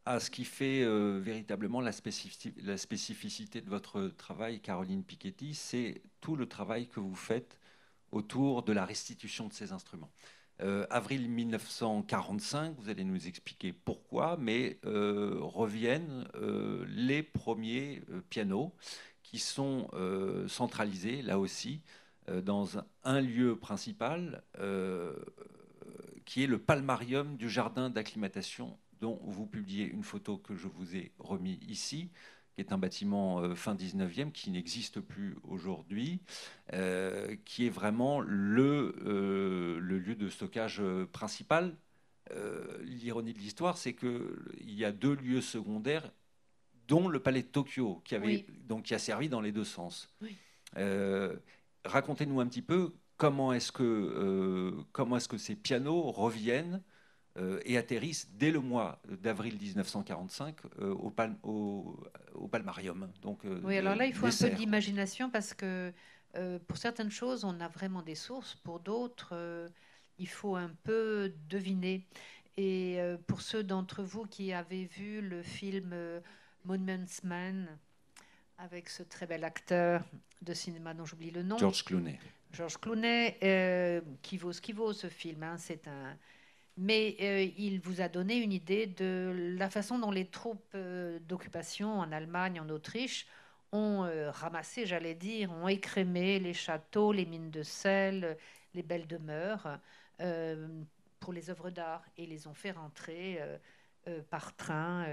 à ce qui fait véritablement la spécificité de votre travail, Caroline Piketty, c'est tout le travail que vous faites autour de la restitution de ces instruments. Avril 1945, vous allez nous expliquer pourquoi, mais reviennent les premiers pianos qui sont centralisés, là aussi, dans un lieu principal, qui est le palmarium du jardin d'acclimatation, dont vous publiez une photo que je vous ai remis ici, qui est un bâtiment fin 19e, qui n'existe plus aujourd'hui, qui est vraiment le lieu de stockage principal. L'ironie de l'histoire, c'est qu'il y a deux lieux secondaires, dont le palais de Tokyo, qui a servi dans les deux sens. Oui. Racontez-nous un petit peu comment est-ce que ces pianos reviennent et atterrissent dès le mois d'avril 1945 au Palmarium. Donc, oui, alors là, il faut un peu d'imagination parce que pour certaines choses, on a vraiment des sources. Pour d'autres, il faut un peu deviner. Et pour ceux d'entre vous qui avaient vu le film Monuments Man, avec ce très bel acteur de cinéma dont j'oublie le nom. George Clooney. George Clooney, qui vaut ce qu'il vaut, ce film. Hein, mais il vous a donné une idée de la façon dont les troupes d'occupation en Allemagne, en Autriche, ont ramassé, j'allais dire, ont écrémé les châteaux, les mines de sel, les belles demeures pour les œuvres d'art et les ont fait rentrer par train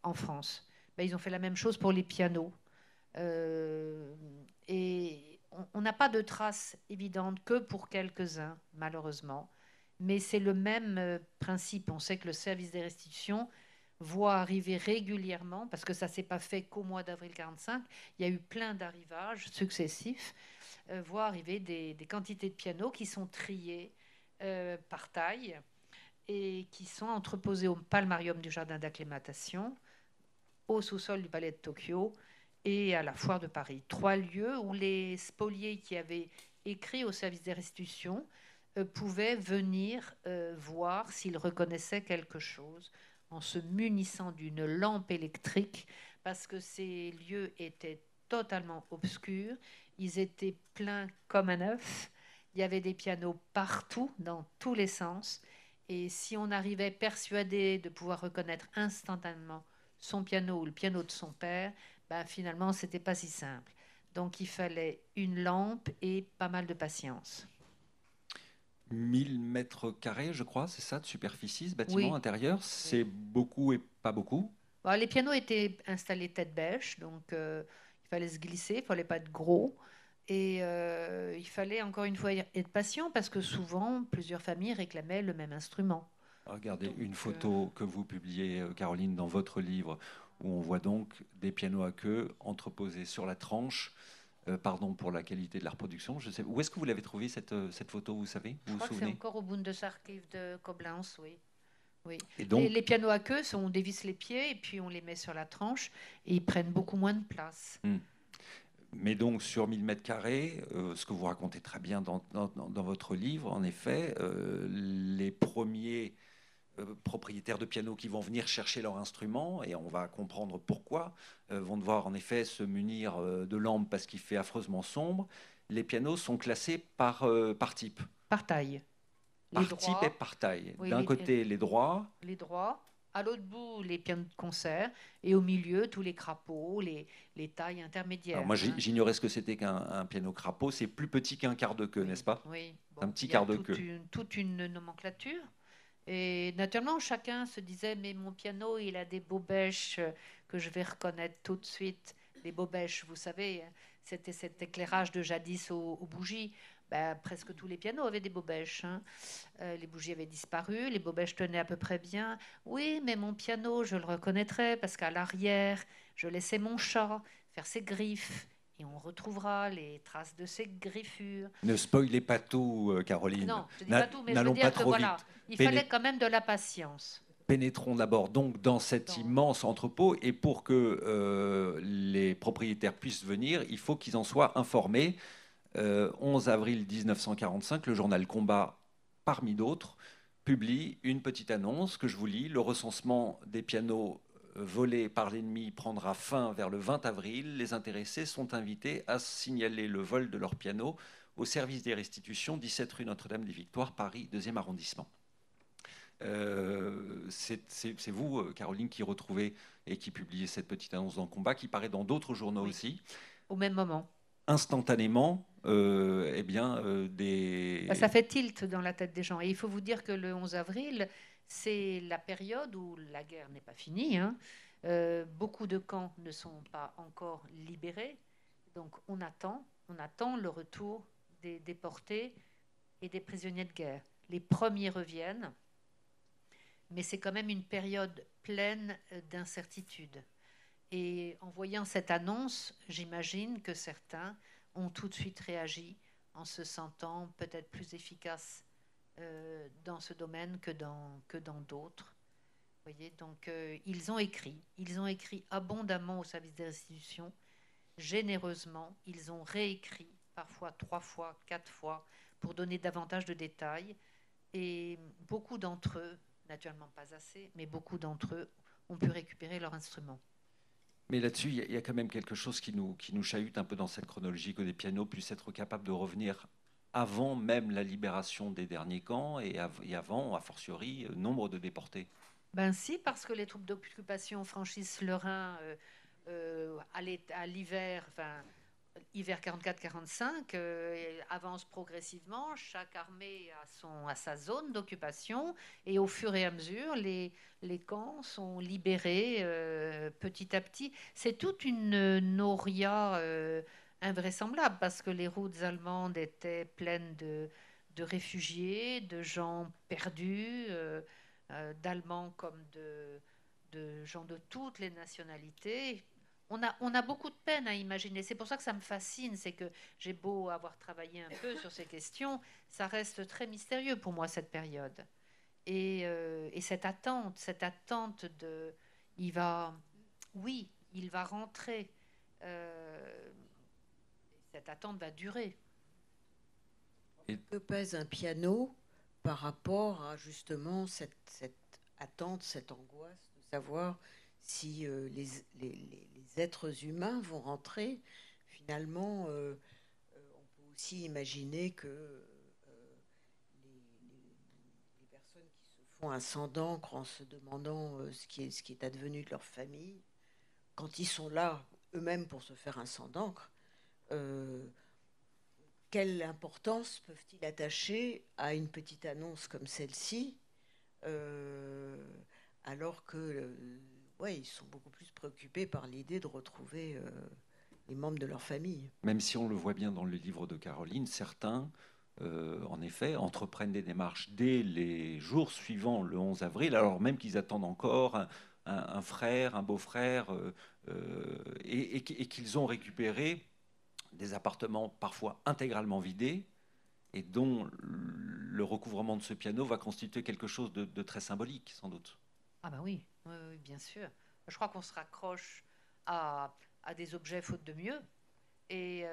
en France. Ben, ils ont fait la même chose pour les pianos. Et on n'a pas de traces évidentes que pour quelques-uns, malheureusement. Mais c'est le même principe. On sait que le service des restitutions voit arriver régulièrement, parce que ça ne s'est pas fait qu'au mois d'avril 1945, il y a eu plein d'arrivages successifs, voit arriver des quantités de pianos qui sont triés par taille et qui sont entreposés au palmarium du jardin d'acclimatation, au sous-sol du palais de Tokyo et à la foire de Paris. 3 lieux où les spoliés qui avaient écrit au service des restitutions pouvaient venir voir s'ils reconnaissaient quelque chose en se munissant d'une lampe électrique, parce que ces lieux étaient totalement obscurs, ils étaient pleins comme un œuf, il y avait des pianos partout, dans tous les sens, et si on arrivait persuadé de pouvoir reconnaître instantanément son piano ou le piano de son père, ben finalement, ce n'était pas si simple. Donc, il fallait une lampe et pas mal de patience. 1000 mètres carrés, je crois, c'est ça, de superficie, ce bâtiment intérieur. C'est beaucoup et pas beaucoup. Bah, les pianos étaient installés tête bêche, donc il fallait se glisser, il ne fallait pas être gros. Et il fallait encore une fois être patient parce que souvent, plusieurs familles réclamaient le même instrument. Regardez une photo que vous publiez, Caroline, dans votre livre, où on voit donc des pianos à queue entreposés sur la tranche. Pardon pour la qualité de la reproduction. Je sais, où est-ce que vous l'avez trouvée, cette photo, vous savez? Je Vous vous crois que c'est souvenez? encore au Bundesarchiv de Koblenz, oui. Oui. Et donc, Les pianos à queue, on dévisse les pieds et puis on les met sur la tranche et ils prennent beaucoup moins de place. mais donc sur 1000 mètres carrés, ce que vous racontez très bien dans votre livre, en effet, les premiers propriétaires de pianos qui vont venir chercher leur instrument, et on va comprendre pourquoi, vont devoir en effet se munir de lampes parce qu'il fait affreusement sombre. Les pianos sont classés par type. Par taille. Par type et par taille. Oui, D'un côté, les droits. Les droits. À l'autre bout, les pianos de concert. Et au milieu, tous les crapauds, les tailles intermédiaires. Alors moi, j'ignorais ce que c'était qu'un piano crapaud. C'est plus petit qu'un quart de queue, n'est-ce pas? Oui. Bon, un petit quart de queue. Toute une nomenclature. Et naturellement, chacun se disait, mais mon piano, il a des bobèches que je vais reconnaître tout de suite. Les bobèches, vous savez, c'était cet éclairage de jadis aux bougies. Ben, presque tous les pianos avaient des bobèches. Hein. Les bougies avaient disparu, les bobèches tenaient à peu près bien. Oui, mais mon piano, je le reconnaîtrais parce qu'à l'arrière, je laissais mon chat faire ses griffes. Et on retrouvera les traces de ses griffures. Ne spoilez pas tout, Caroline. Non, je ne dis pas tout, mais je veux N'allons dire pas que trop voilà, vite. il fallait quand même de la patience. Pénétrons d'abord donc dans cet immense entrepôt, et pour que les propriétaires puissent venir, il faut qu'ils en soient informés. 11 avril 1945, le journal Combat, parmi d'autres, publie une petite annonce que je vous lis. Le recensement des pianos volés par l'ennemi prendra fin vers le 20 avril. Les intéressés sont invités à signaler le vol de leur piano au service des restitutions, 17 rue Notre-Dame-des-Victoires, Paris, 2e arrondissement. C'est vous, Caroline, qui retrouvez et qui publiez cette petite annonce dans Combat, qui paraît dans d'autres journaux aussi. Au même moment. Instantanément, Ça fait tilt dans la tête des gens. Et il faut vous dire que le 11 avril, c'est la période où la guerre n'est pas finie. Hein. Beaucoup de camps ne sont pas encore libérés. Donc on attend le retour des déportés et des prisonniers de guerre. Les premiers reviennent, mais c'est quand même une période pleine d'incertitudes. Et en voyant cette annonce, j'imagine que certains ont tout de suite réagi en se sentant peut-être plus efficaces dans ce domaine que dans d'autres. Vous voyez, donc ils ont écrit abondamment au service des restitutions, généreusement. Ils ont réécrit parfois 3 fois, 4 fois pour donner davantage de détails. Et beaucoup d'entre eux, naturellement pas assez, mais beaucoup d'entre eux ont pu récupérer leur instrument. Mais là-dessus, il y a quand même quelque chose qui nous chahute un peu dans cette chronologie, que les pianos puissent être capables de revenir avant même la libération des derniers camps et avant, a fortiori, nombre de déportés. Ben si, parce que les troupes d'occupation franchissent le Rhin à l'hiver, hiver 44-45, avance progressivement. Chaque armée a sa zone d'occupation et au fur et à mesure, les camps sont libérés petit à petit. C'est toute une noria invraisemblable parce que les routes allemandes étaient pleines de réfugiés, de gens perdus, d'Allemands comme de gens de toutes les nationalités. On a beaucoup de peine à imaginer. C'est pour ça que ça me fascine. C'est que j'ai beau avoir travaillé un peu sur ces questions, ça reste très mystérieux pour moi, cette période. Et cette attente de... Il va rentrer. Cette attente va durer. Que pèse un piano par rapport à justement cette attente, cette angoisse de savoir si les êtres humains vont rentrer. Finalement, on peut aussi imaginer que les personnes qui se font un sang d'encre en se demandant ce qui est advenu de leur famille, quand ils sont là eux-mêmes pour se faire un sang d'encre, quelle importance peuvent-ils attacher à une petite annonce comme celle-ci, alors que ouais, ils sont beaucoup plus préoccupés par l'idée de retrouver les membres de leur famille. Même si on le voit bien dans le livre de Caroline, certains, en effet, entreprennent des démarches dès les jours suivants le 11 avril, alors même qu'ils attendent encore un frère, un beau-frère, et qu'ils ont récupéré des appartements parfois intégralement vidés, et dont le recouvrement de ce piano va constituer quelque chose de très symbolique, sans doute. Ah bah oui, oui, oui, bien sûr. Je crois qu'on se raccroche à des objets faute de mieux. Et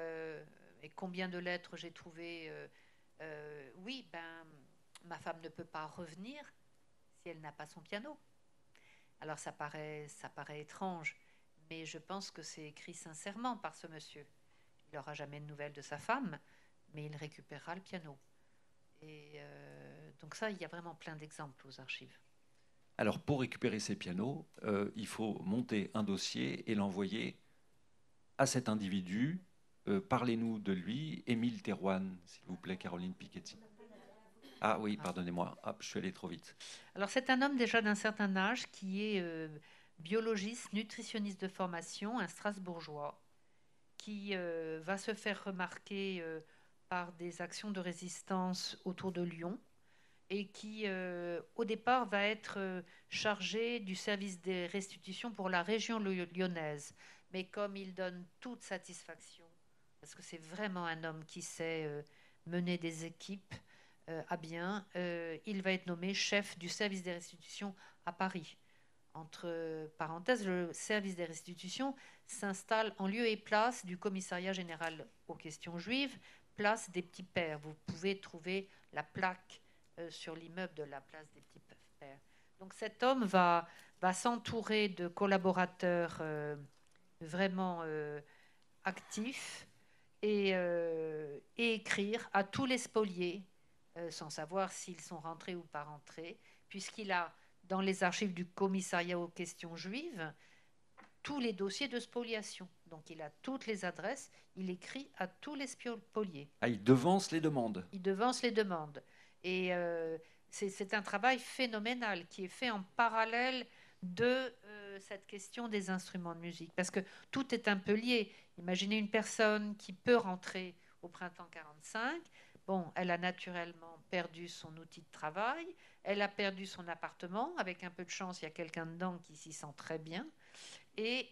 combien de lettres j'ai trouvées oui, ben, ma femme ne peut pas revenir si elle n'a pas son piano. Alors ça paraît étrange, mais je pense que c'est écrit sincèrement par ce monsieur. Il n'aura jamais de nouvelles de sa femme, mais il récupérera le piano. Donc ça, il y a vraiment plein d'exemples aux archives. Alors, pour récupérer ces pianos, il faut monter un dossier et l'envoyer à cet individu. Parlez-nous de lui, Émile Thérouanne, s'il vous plaît, Caroline Piketty. Ah oui, pardonnez-moi, hop, je suis allé trop vite. Alors, c'est un homme déjà d'un certain âge qui est biologiste, nutritionniste de formation, un Strasbourgeois, qui va se faire remarquer par des actions de résistance autour de Lyon et qui, au départ, va être chargé du service des restitutions pour la région lyonnaise. Mais comme il donne toute satisfaction, parce que c'est vraiment un homme qui sait mener des équipes à bien, il va être nommé chef du service des restitutions à Paris. Entre parenthèses, le service des restitutions s'installe en lieu et place du commissariat général aux questions juives, place des Petits Pères. Vous pouvez trouver la plaque sur l'immeuble de la place des Petits Pères. Donc cet homme va s'entourer de collaborateurs vraiment actifs et écrire à tous les spoliés, sans savoir s'ils sont rentrés ou pas rentrés, puisqu'il a dans les archives du commissariat aux questions juives tous les dossiers de spoliation. Donc il a toutes les adresses, il écrit à tous les spoliés. Ah, il devance les demandes. Il devance les demandes. Et c'est un travail phénoménal qui est fait en parallèle de cette question des instruments de musique. Parce que tout est un peu lié. Imaginez une personne qui peut rentrer au printemps 45. Bon, elle a naturellement perdu son outil de travail, elle a perdu son appartement. Avec un peu de chance, il y a quelqu'un dedans qui s'y sent très bien. Et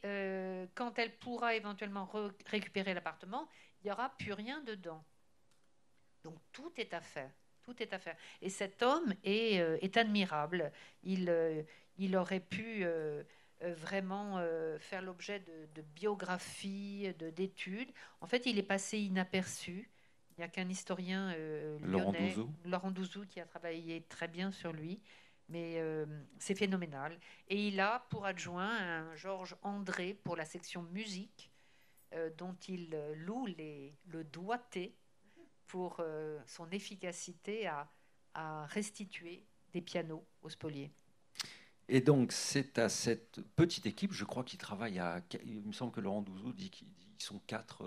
quand elle pourra éventuellement récupérer l'appartement, il n'y aura plus rien dedans. Donc tout est à faire. Tout est à faire. Et cet homme est admirable. Il aurait pu vraiment faire l'objet de biographies, d'études. En fait, il est passé inaperçu. Il n'y a qu'un historien lyonnais, Laurent Douzou, qui a travaillé très bien sur lui. Mais c'est phénoménal. Et il a pour adjoint un Georges André pour la section musique, dont il loue le doigté pour son efficacité à restituer des pianos aux spoliés. Et donc, c'est à cette petite équipe, je crois qu'il travaille il me semble que Laurent Douzou dit qu'ils sont 4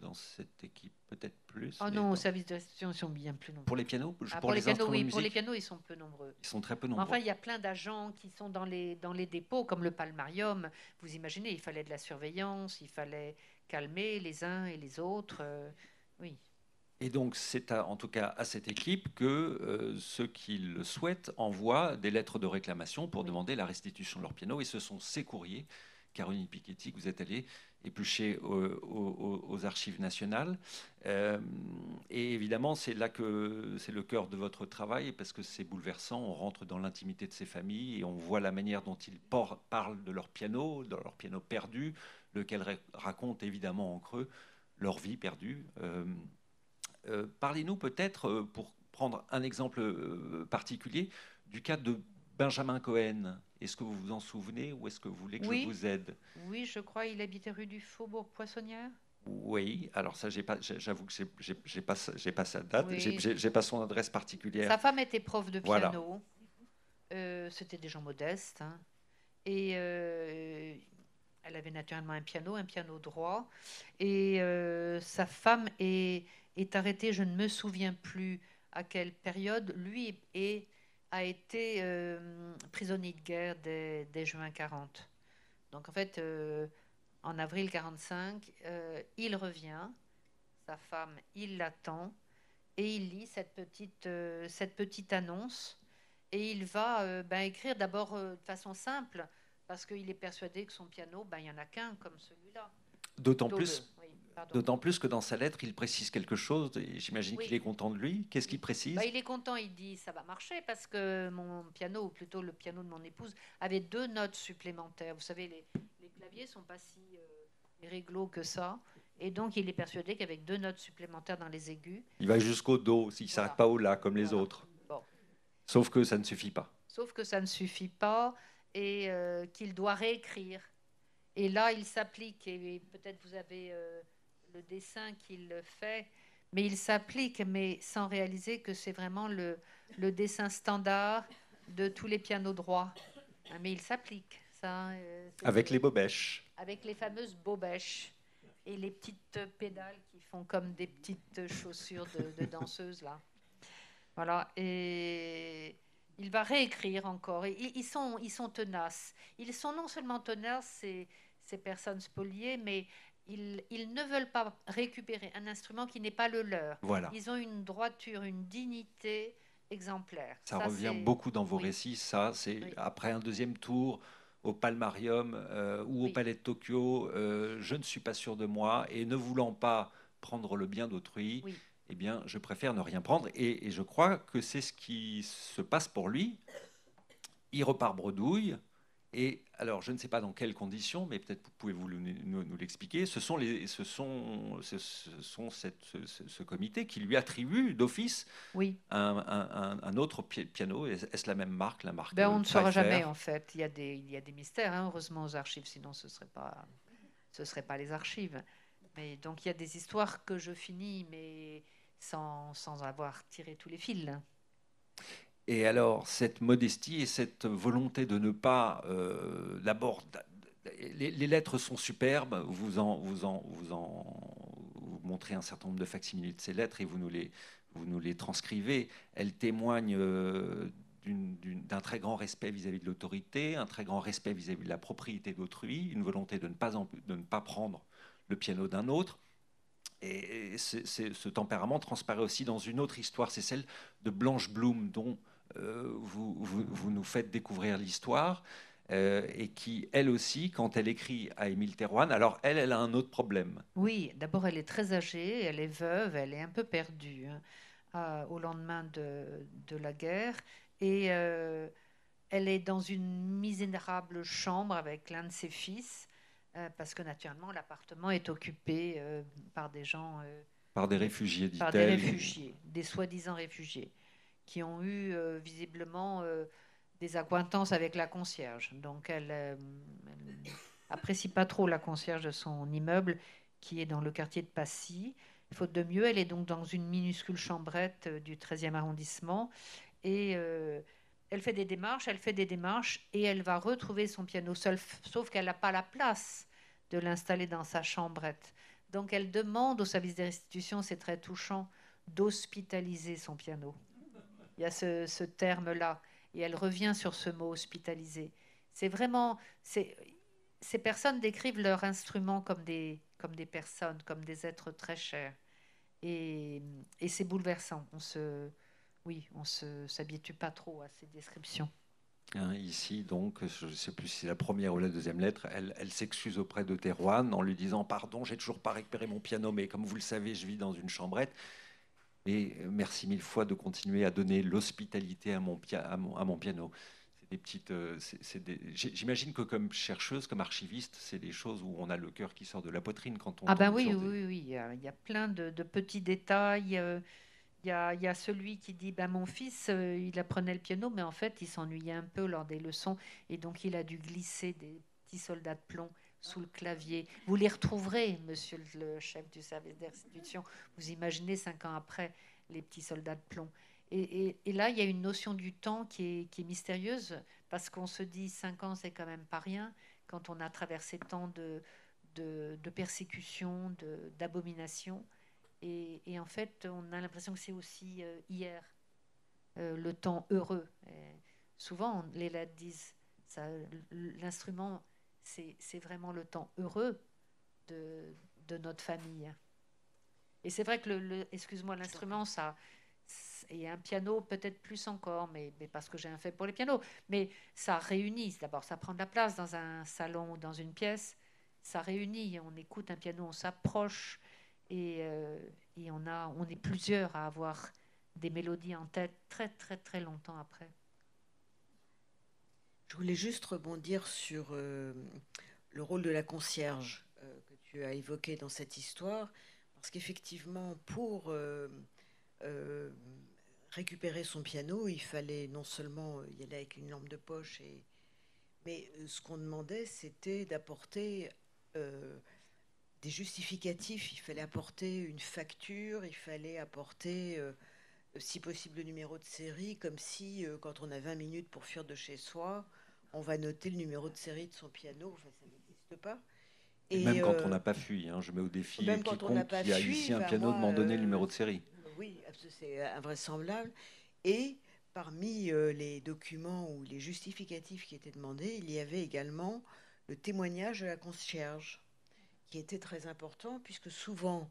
dans cette équipe, peut-être plus. Oh non, au service de restitution, ils sont bien plus nombreux. Pour les pianos pour les pianos, oui, pour les pianos, ils sont peu nombreux. Ils sont très peu nombreux. Enfin, il y a plein d'agents qui sont dans les dépôts, comme le Palmarium. Vous imaginez, il fallait de la surveillance, il fallait calmer les uns et les autres. Oui. Et donc, c'est en tout cas à cette équipe que ceux qui le souhaitent envoient des lettres de réclamation pour demander la restitution de leur piano. Et ce sont ces courriers, Caroline Piketty, que vous êtes allée éplucher aux archives nationales. Et évidemment, c'est là que c'est le cœur de votre travail, parce que c'est bouleversant. On rentre dans l'intimité de ces familles et on voit la manière dont ils parlent de leur piano perdu, lequel raconte évidemment en creux leur vie perdue. Parlez-nous peut-être, pour prendre un exemple particulier, du cas de Benjamin Cohen. Est-ce que vous vous en souvenez ou est-ce que vous voulez que je vous aide? Oui, je crois il habitait rue du Faubourg Poissonnière. Oui, alors ça, j'avoue que j'ai pas sa date, oui. J'ai pas son adresse particulière. Sa femme était prof de piano. Voilà. C'était des gens modestes. Hein. Et elle avait naturellement un piano droit. Et sa femme est arrêté, je ne me souviens plus à quelle période. Lui a été prisonnier de guerre dès juin 40. Donc en fait, en avril 45, il revient, sa femme, il l'attend, et il lit cette petite annonce, et il va écrire d'abord de façon simple, parce qu'il est persuadé que son piano, il n'y en a qu'un comme celui-là. D'autant Plutôt plus, deux, oui, pardon. d'autant plus que dans sa lettre, il précise quelque chose. Et j'imagine Oui. qu'il est content de lui. Qu'est-ce qu'il précise? Il est content, il dit ça va marcher parce que mon piano, ou plutôt le piano de mon épouse, avait 2 notes supplémentaires. Vous savez, les claviers sont pas si réglo que ça. Et donc, il est persuadé qu'avec 2 notes supplémentaires dans les aigus. Il va jusqu'au do, il ne s'arrête Voilà. pas au la comme les Voilà. autres. Bon. Sauf que ça ne suffit pas. Sauf que ça ne suffit pas et qu'il doit réécrire. Et là, il s'applique, et peut-être vous avez le dessin qu'il fait, mais il s'applique, mais sans réaliser que c'est vraiment le dessin standard de tous les pianos droits. Mais il s'applique, ça. Avec les bobèches. Avec les fameuses bobèches et les petites pédales qui font comme des petites chaussures de danseuse, là. Voilà, et il va réécrire encore. Et ils sont tenaces. Ils sont non seulement tenaces, ces personnes spoliées, mais ils ne veulent pas récupérer un instrument qui n'est pas le leur. Voilà. Ils ont une droiture, une dignité exemplaire. Ça revient beaucoup dans vos récits. Ça, c'est après un deuxième tour au Palmarium ou au Palais de Tokyo. Je ne suis pas sûr de moi et ne voulant pas prendre le bien d'autrui. Eh bien, je préfère ne rien prendre. Et je crois que c'est ce qui se passe pour lui. Il repart bredouille. Et alors, je ne sais pas dans quelles conditions, mais peut-être pouvez-vous nous l'expliquer. Ce comité qui lui attribue d'office un autre piano. Est-ce la même marque, la marque on ne saura Pfeiffer? jamais, en fait. Il y a des mystères, hein, heureusement, aux archives. Sinon, ce ne serait pas les archives. Mais donc, il y a des histoires que je finis, mais sans avoir tiré tous les fils. Et alors, cette modestie et cette volonté de ne pas... D'abord, les lettres sont superbes. Vous montrez un certain nombre de facsimilés de ces lettres et vous nous les transcrivez. Elles témoignent d'un très grand respect vis-à-vis de l'autorité, un très grand respect vis-à-vis de la propriété d'autrui, une volonté de ne pas prendre le piano d'un autre. Et ce tempérament transparaît aussi dans une autre histoire, c'est celle de Blanche Bloom, dont vous nous faites découvrir l'histoire, et qui, elle aussi, quand elle écrit à Émile Théroigne, alors elle a un autre problème. Oui, d'abord, elle est très âgée, elle est veuve, elle est un peu perdue au lendemain de la guerre, et elle est dans une misérable chambre avec l'un de ses fils, parce que naturellement, l'appartement est occupé par des gens... par des réfugiés, dit-elle. Par des réfugiés, des soi-disant réfugiés, qui ont eu visiblement des accointances avec la concierge. Donc elle apprécie pas trop la concierge de son immeuble, qui est dans le quartier de Passy. Faute de mieux, elle est donc dans une minuscule chambrette du 13e arrondissement. Et elle fait des démarches, et elle va retrouver son piano seul, sauf qu'elle n'a pas la place de l'installer dans sa chambrette. Donc elle demande au service des restitutions, c'est très touchant, d'hospitaliser son piano. Il y a ce terme-là, et elle revient sur ce mot hospitaliser. C'est vraiment... Ces personnes décrivent leur instrument comme des personnes, comme des êtres très chers. Et c'est bouleversant. On s'habitue pas trop à ces descriptions. Ici, donc, je ne sais plus si c'est la première ou la deuxième lettre, elle s'excuse auprès de Théroigne en lui disant « Pardon, j'ai toujours pas récupéré mon piano, mais comme vous le savez, je vis dans une chambrette. Et merci mille fois de continuer à donner l'hospitalité à mon piano. » C'est des petites... J'imagine que comme chercheuse, comme archiviste, c'est des choses où on a le cœur qui sort de la poitrine quand on... Oui. Il y a plein de petits détails. Il y a celui qui dit mon fils, il apprenait le piano, mais en fait, il s'ennuyait un peu lors des leçons, et donc il a dû glisser des petits soldats de plomb sous le clavier. Vous les retrouverez, monsieur le chef du service des restitutions. Vous imaginez 5 ans après les petits soldats de plomb. Et là, il y a une notion du temps qui est mystérieuse, parce qu'on se dit 5 ans, c'est quand même pas rien, quand on a traversé tant de persécutions, d'abominations. Et en fait, on a l'impression que c'est aussi hier, le temps heureux. Et souvent, les lettres disent ça, l'instrument, c'est vraiment le temps heureux de notre famille. Et c'est vrai que, excuse-moi, l'instrument, ça, et un piano peut-être plus encore, mais parce que j'ai un fait pour les pianos, mais ça réunit. D'abord, ça prend de la place dans un salon ou dans une pièce. Ça réunit. On écoute un piano, on s'approche et on est plusieurs à avoir des mélodies en tête très, très, très longtemps après. Je voulais juste rebondir sur le rôle de la concierge que tu as évoqué dans cette histoire, parce qu'effectivement, pour euh, récupérer son piano, il fallait non seulement y aller avec une lampe de poche, mais ce qu'on demandait, c'était d'apporter des justificatifs. Il fallait apporter une facture, il fallait apporter, si possible, le numéro de série, comme si, quand on a 20 minutes pour fuir de chez soi, on va noter le numéro de série de son piano. Enfin, ça n'existe pas. Et même quand on n'a pas fui, je mets au défi même quand on n'a quiconque pas qui a fui, ici un piano de m'en donner le numéro de série. oui, c'est invraisemblable. Et parmi les documents ou les justificatifs qui étaient demandés, il y avait également le témoignage de la concierge, qui était très important, puisque souvent,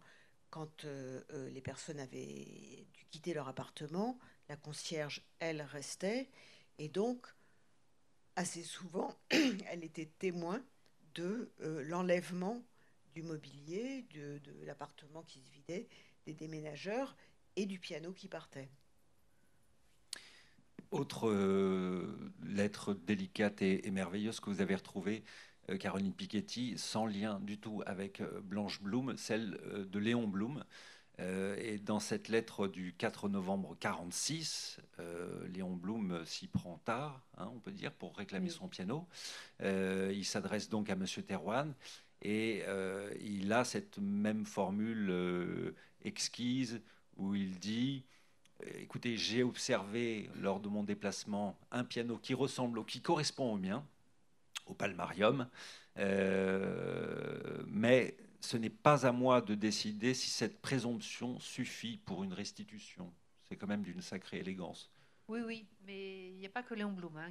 quand les personnes avaient dû quitter leur appartement, la concierge, elle, restait. Et donc, assez souvent, elle était témoin de l'enlèvement du mobilier, de l'appartement qui se vidait, des déménageurs et du piano qui partait. Autre lettre délicate et merveilleuse que vous avez retrouvée, Caroline Piketty, sans lien du tout avec Blanche Blum, celle de Léon Blum. Et dans cette lettre du 4 novembre 1946, Léon Blum s'y prend tard, on peut dire, pour réclamer son piano. Il s'adresse donc à M. Thérouanne et il a cette même formule exquise où il dit écoutez, j'ai observé lors de mon déplacement un piano qui ressemble ou qui correspond au mien, au Palmarium, mais ce n'est pas à moi de décider si cette présomption suffit pour une restitution. C'est quand même d'une sacrée élégance. Oui, oui, mais il n'y a pas que Léon Blum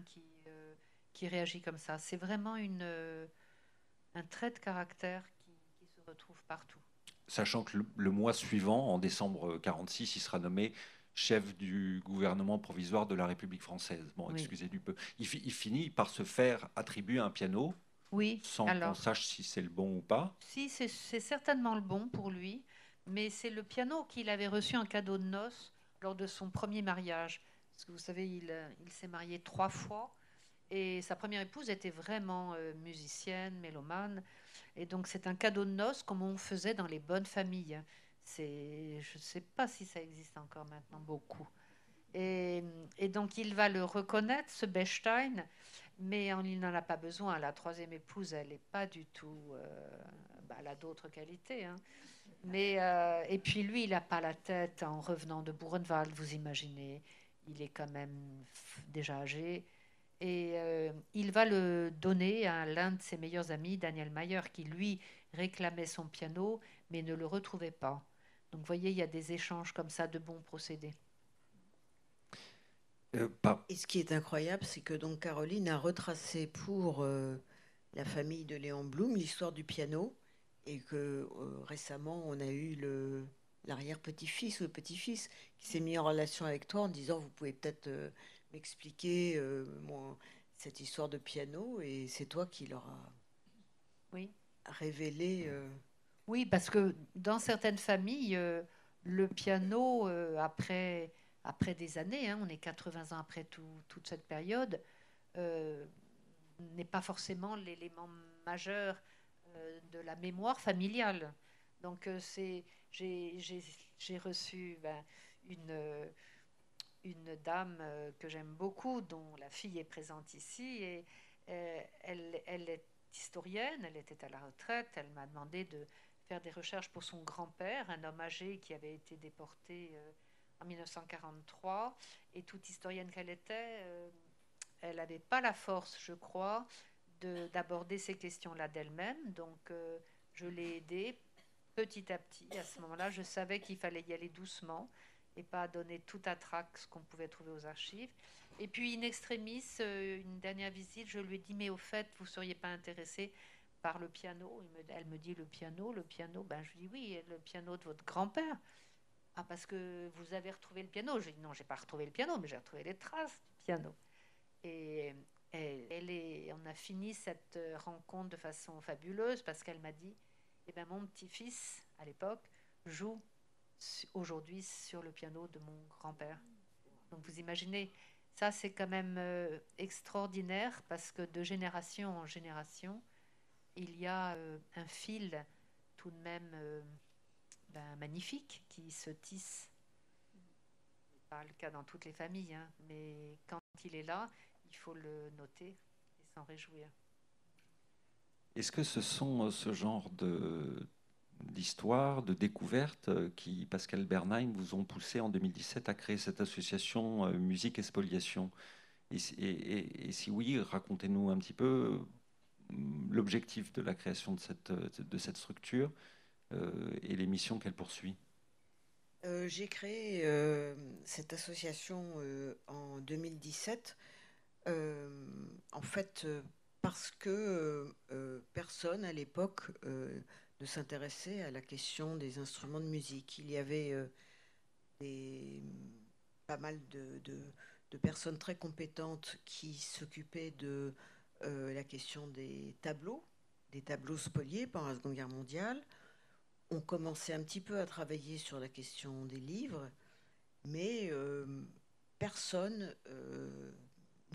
qui réagit comme ça. C'est vraiment un trait de caractère qui se retrouve partout. Sachant que le mois suivant, en décembre 1946, il sera nommé chef du gouvernement provisoire de la République française. Bon, Oui. excusez du peu. Il finit par se faire attribuer un piano, oui, sans qu'on sache si c'est le bon ou pas. Si, c'est certainement le bon pour lui, mais c'est le piano qu'il avait reçu en cadeau de noces lors de son premier mariage. Parce que vous savez, il s'est marié 3 fois. Et sa première épouse était vraiment musicienne, mélomane. Et donc, c'est un cadeau de noces comme on faisait dans les bonnes familles. Je ne sais pas si ça existe encore maintenant beaucoup. Et donc, il va le reconnaître, ce Bechstein, mais il n'en a pas besoin. La troisième épouse, elle n'est pas du tout... elle a d'autres qualités. Mais, et puis, lui, il n'a pas la tête en revenant de Buchenwald, vous imaginez. Il est quand même déjà âgé. Et il va le donner à l'un de ses meilleurs amis, Daniel Mayer, qui lui réclamait son piano, mais ne le retrouvait pas. Donc vous voyez, il y a des échanges comme ça de bons procédés. Et ce qui est incroyable, c'est que donc Caroline a retracé pour la famille de Léon Blum l'histoire du piano, et que récemment on a eu l'arrière-petit-fils ou le petit-fils qui s'est mis en relation avec toi en disant vous pouvez peut-être m'expliquer cette histoire de piano, et c'est toi qui leur a révélé. Oui, parce que dans certaines familles, le piano, après des années, on est 80 ans après toute cette période, n'est pas forcément l'élément majeur de la mémoire familiale. Donc j'ai reçu une dame que j'aime beaucoup, dont la fille est présente ici, et elle est historienne, elle était à la retraite, elle m'a demandé de faire des recherches pour son grand-père, un homme âgé qui avait été déporté en 1943, et toute historienne qu'elle était, elle n'avait pas la force, je crois, d'aborder ces questions-là d'elle-même, donc je l'ai aidée petit à petit. À ce moment-là, je savais qu'il fallait y aller doucement, et pas donner tout à trac ce qu'on pouvait trouver aux archives. Et puis, in extremis, une dernière visite, je lui ai dit, mais au fait, vous ne seriez pas intéressé par le piano? Elle me dit, le piano, le piano. Ben, je lui dis, oui, le piano de votre grand-père. Ah, parce que vous avez retrouvé le piano. Je lui ai dit, non, je n'ai pas retrouvé le piano, mais j'ai retrouvé les traces du piano. Et on a fini cette rencontre de façon fabuleuse parce qu'elle m'a dit, eh ben, mon petit-fils, à l'époque, joue aujourd'hui sur le piano de mon grand-père. Donc vous imaginez, ça c'est quand même extraordinaire parce que de génération en génération, il y a un fil tout de même magnifique qui se tisse. C'est pas le cas dans toutes les familles, hein, mais quand il est là, il faut le noter et s'en réjouir. Est-ce que ce sont ce genre d'histoires, de découvertes qui, Pascal Bernheim, vous ont poussé en 2017 à créer cette association Musique et Spoliation? Et si oui, racontez-nous un petit peu l'objectif de la création de cette structure et les missions qu'elle poursuit. J'ai créé cette association en 2017, en fait, parce que personne à l'époque ne s'intéressait à la question des instruments de musique. Il y avait pas mal de personnes très compétentes qui s'occupaient de la question des tableaux spoliés pendant la Seconde Guerre mondiale. On commençait un petit peu à travailler sur la question des livres, mais personne,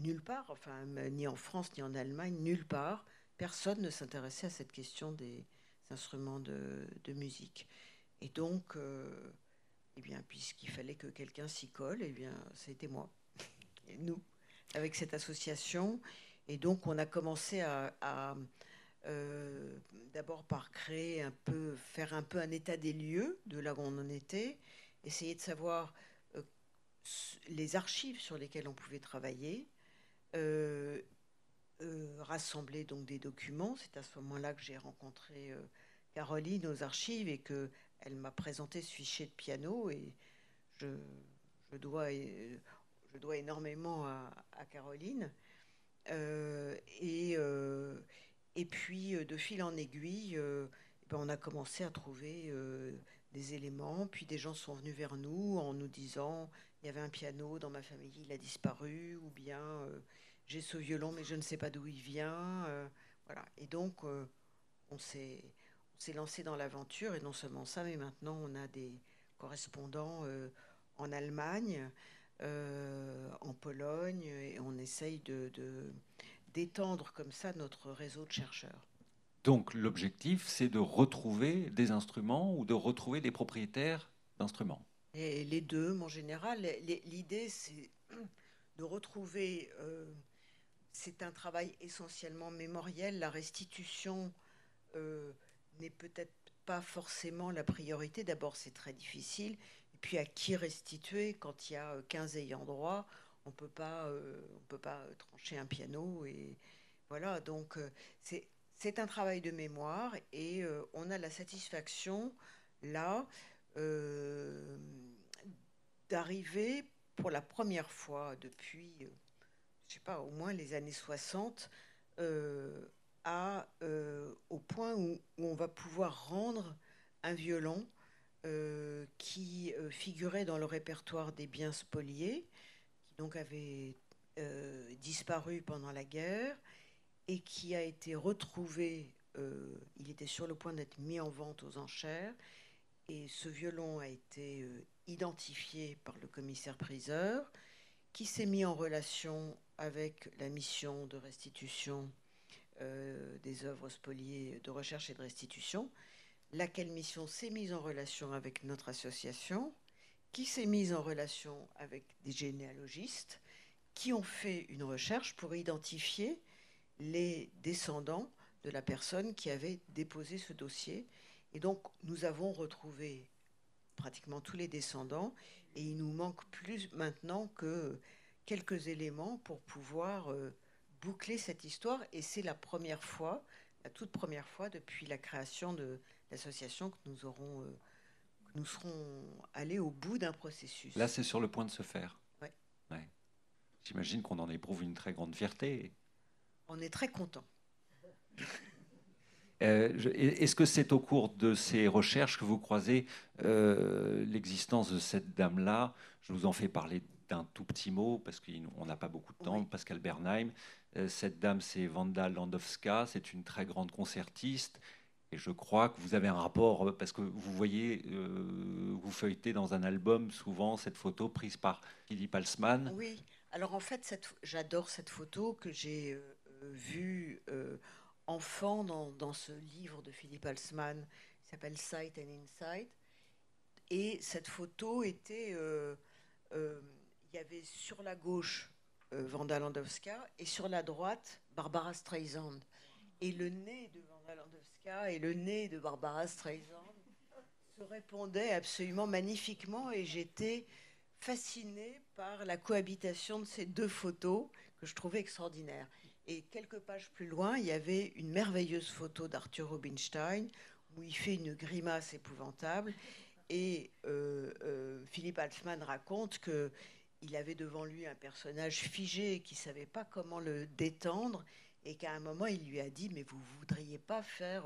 nulle part, enfin, ni en France ni en Allemagne, nulle part, personne ne s'intéressait à cette question des instruments de musique. Et donc, eh bien, puisqu'il fallait que quelqu'un s'y colle, eh bien, c'était moi, et nous, avec cette association. Et donc, on a commencé à d'abord par faire un peu un état des lieux de là où on en était, essayer de savoir les archives sur lesquelles on pouvait travailler, rassembler donc des documents. C'est à ce moment-là que j'ai rencontré Caroline aux archives et qu'elle m'a présenté ce fichier de piano et je, je dois énormément à Caroline. Et puis, de fil en aiguille, ben, on a commencé à trouver des éléments. Puis des gens sont venus vers nous en nous disant, il y avait un piano dans ma famille, il a disparu, ou bien j'ai ce violon, mais je ne sais pas d'où il vient. Voilà. Et donc, on s'est lancé dans l'aventure. Et non seulement ça, mais maintenant, on a des correspondants en Allemagne, en Pologne, et on essaye d'étendre comme ça notre réseau de chercheurs. Donc l'objectif, c'est de retrouver des instruments ou de retrouver des propriétaires d'instruments. Et les deux, en général, l'idée, c'est de retrouver. C'est un travail essentiellement mémoriel. La restitution n'est peut-être pas forcément la priorité. D'abord, c'est très difficile. Et puis, à qui restituer quand il y a 15 ayants droit? On peut pas trancher un piano. Et voilà, donc c'est un travail de mémoire. Et on a la satisfaction, là, euh, d'arriver pour la première fois depuis, je sais pas, au moins les années 60, au point où on va pouvoir rendre un violon qui figurait dans le répertoire des biens spoliés, qui donc avait disparu pendant la guerre et qui a été retrouvé. Il était sur le point d'être mis en vente aux enchères. Et ce violon a été identifié par le commissaire-priseur, qui s'est mis en relation avec la mission de restitution des œuvres spoliées, de recherche et de restitution, laquelle mission s'est mise en relation avec notre association, qui s'est mise en relation avec des généalogistes, qui ont fait une recherche pour identifier les descendants de la personne qui avait déposé ce dossier. Et donc, nous avons retrouvé pratiquement tous les descendants et il nous manque plus maintenant que quelques éléments pour pouvoir boucler cette histoire. Et c'est la première fois, la toute première fois depuis la création de l'association que nous serons allés au bout d'un processus. Là, c'est sur le point de se faire. Ouais. Ouais. J'imagine qu'on en éprouve une très grande fierté. On est très contents. Est-ce que c'est au cours de ces recherches que vous croisez l'existence de cette dame-là? Je vous en fais parler d'un tout petit mot, parce qu'on n'a pas beaucoup de temps. Oui. Pascal Bernheim. Cette dame, c'est Wanda Landowska. C'est une très grande concertiste. Et je crois que vous avez un rapport, parce que vous voyez, vous feuilletez dans un album souvent cette photo prise par Philippe Alsman. Oui, alors en fait, j'adore cette photo que j'ai vue enfant dans ce livre de Philippe Alsman qui s'appelle Sight and Insight. Et cette photo était, il y avait sur la gauche Wanda Landowska et sur la droite Barbara Streisand. Et le nez de Wanda Landowska et le nez de Barbara Streisand se répondaient absolument magnifiquement et j'étais fascinée par la cohabitation de ces deux photos que je trouvais extraordinaires. Et quelques pages plus loin, il y avait une merveilleuse photo d'Arthur Rubinstein où il fait une grimace épouvantable. Et Philippe Alsman raconte qu'il avait devant lui un personnage figé qui ne savait pas comment le détendre et qu'à un moment, il lui a dit « Mais vous ne voudriez pas faire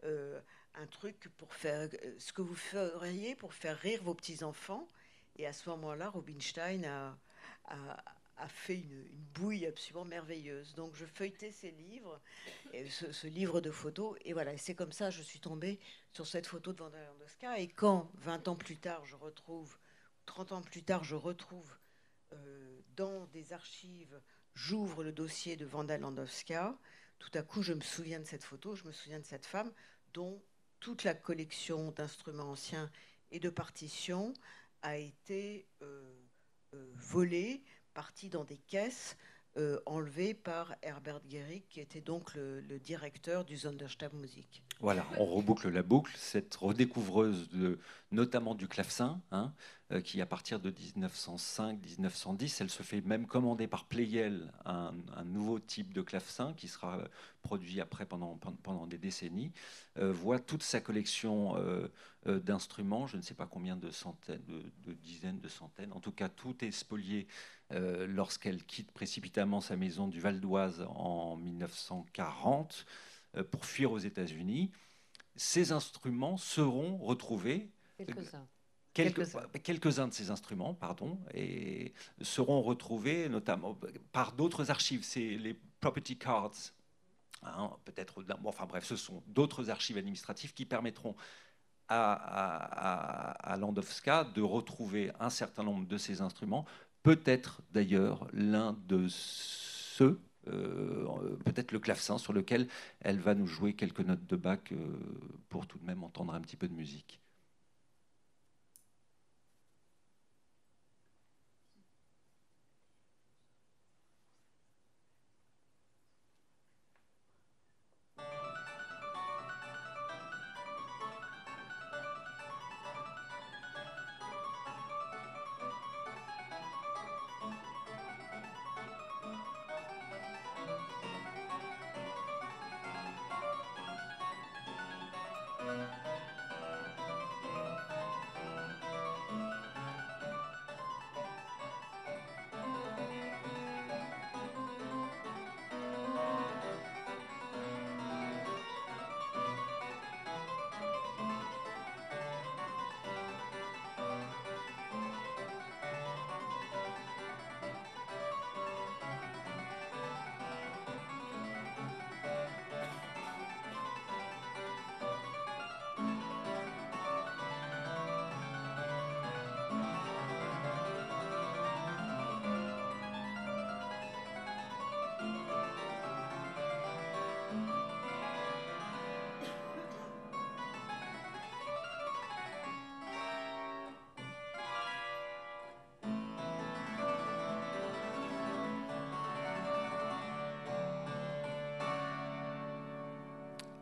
un truc pour faire ce que vous feriez pour faire rire vos petits-enfants ?» Et à ce moment-là, Rubinstein a fait une bouille absolument merveilleuse. Donc je feuilletais ces livres, ce livre de photos, et voilà, c'est comme ça que je suis tombée sur cette photo de Wanda Landowska. Et quand, 20 ans plus tard, 30 ans plus tard, je retrouve dans des archives, j'ouvre le dossier de Wanda Landowska, tout à coup, je me souviens de cette photo, je me souviens de cette femme dont toute la collection d'instruments anciens et de partitions a été volée, partie dans des caisses enlevées par Herbert Guéric, qui était donc le directeur du Sonderstabmusik. Voilà, on reboucle la boucle, cette redécouvreuse notamment du clavecin, qui à partir de 1905-1910, elle se fait même commander par Pleyel un nouveau type de clavecin qui sera produit après pendant des décennies, voit toute sa collection d'instruments, je ne sais pas combien de centaines, de dizaines, de centaines, en tout cas tout est spolié lorsqu'elle quitte précipitamment sa maison du Val d'Oise en 1940 pour fuir aux États-Unis. Ces instruments seront retrouvés. Quelques-uns de ces instruments, et seront retrouvés notamment par d'autres archives. C'est les property cards, peut-être. Enfin bref, ce sont d'autres archives administratives qui permettront à Landowska de retrouver un certain nombre de ces instruments. Peut-être d'ailleurs l'un de ceux. Peut-être le clavecin sur lequel elle va nous jouer quelques notes de Bach pour tout de même entendre un petit peu de musique.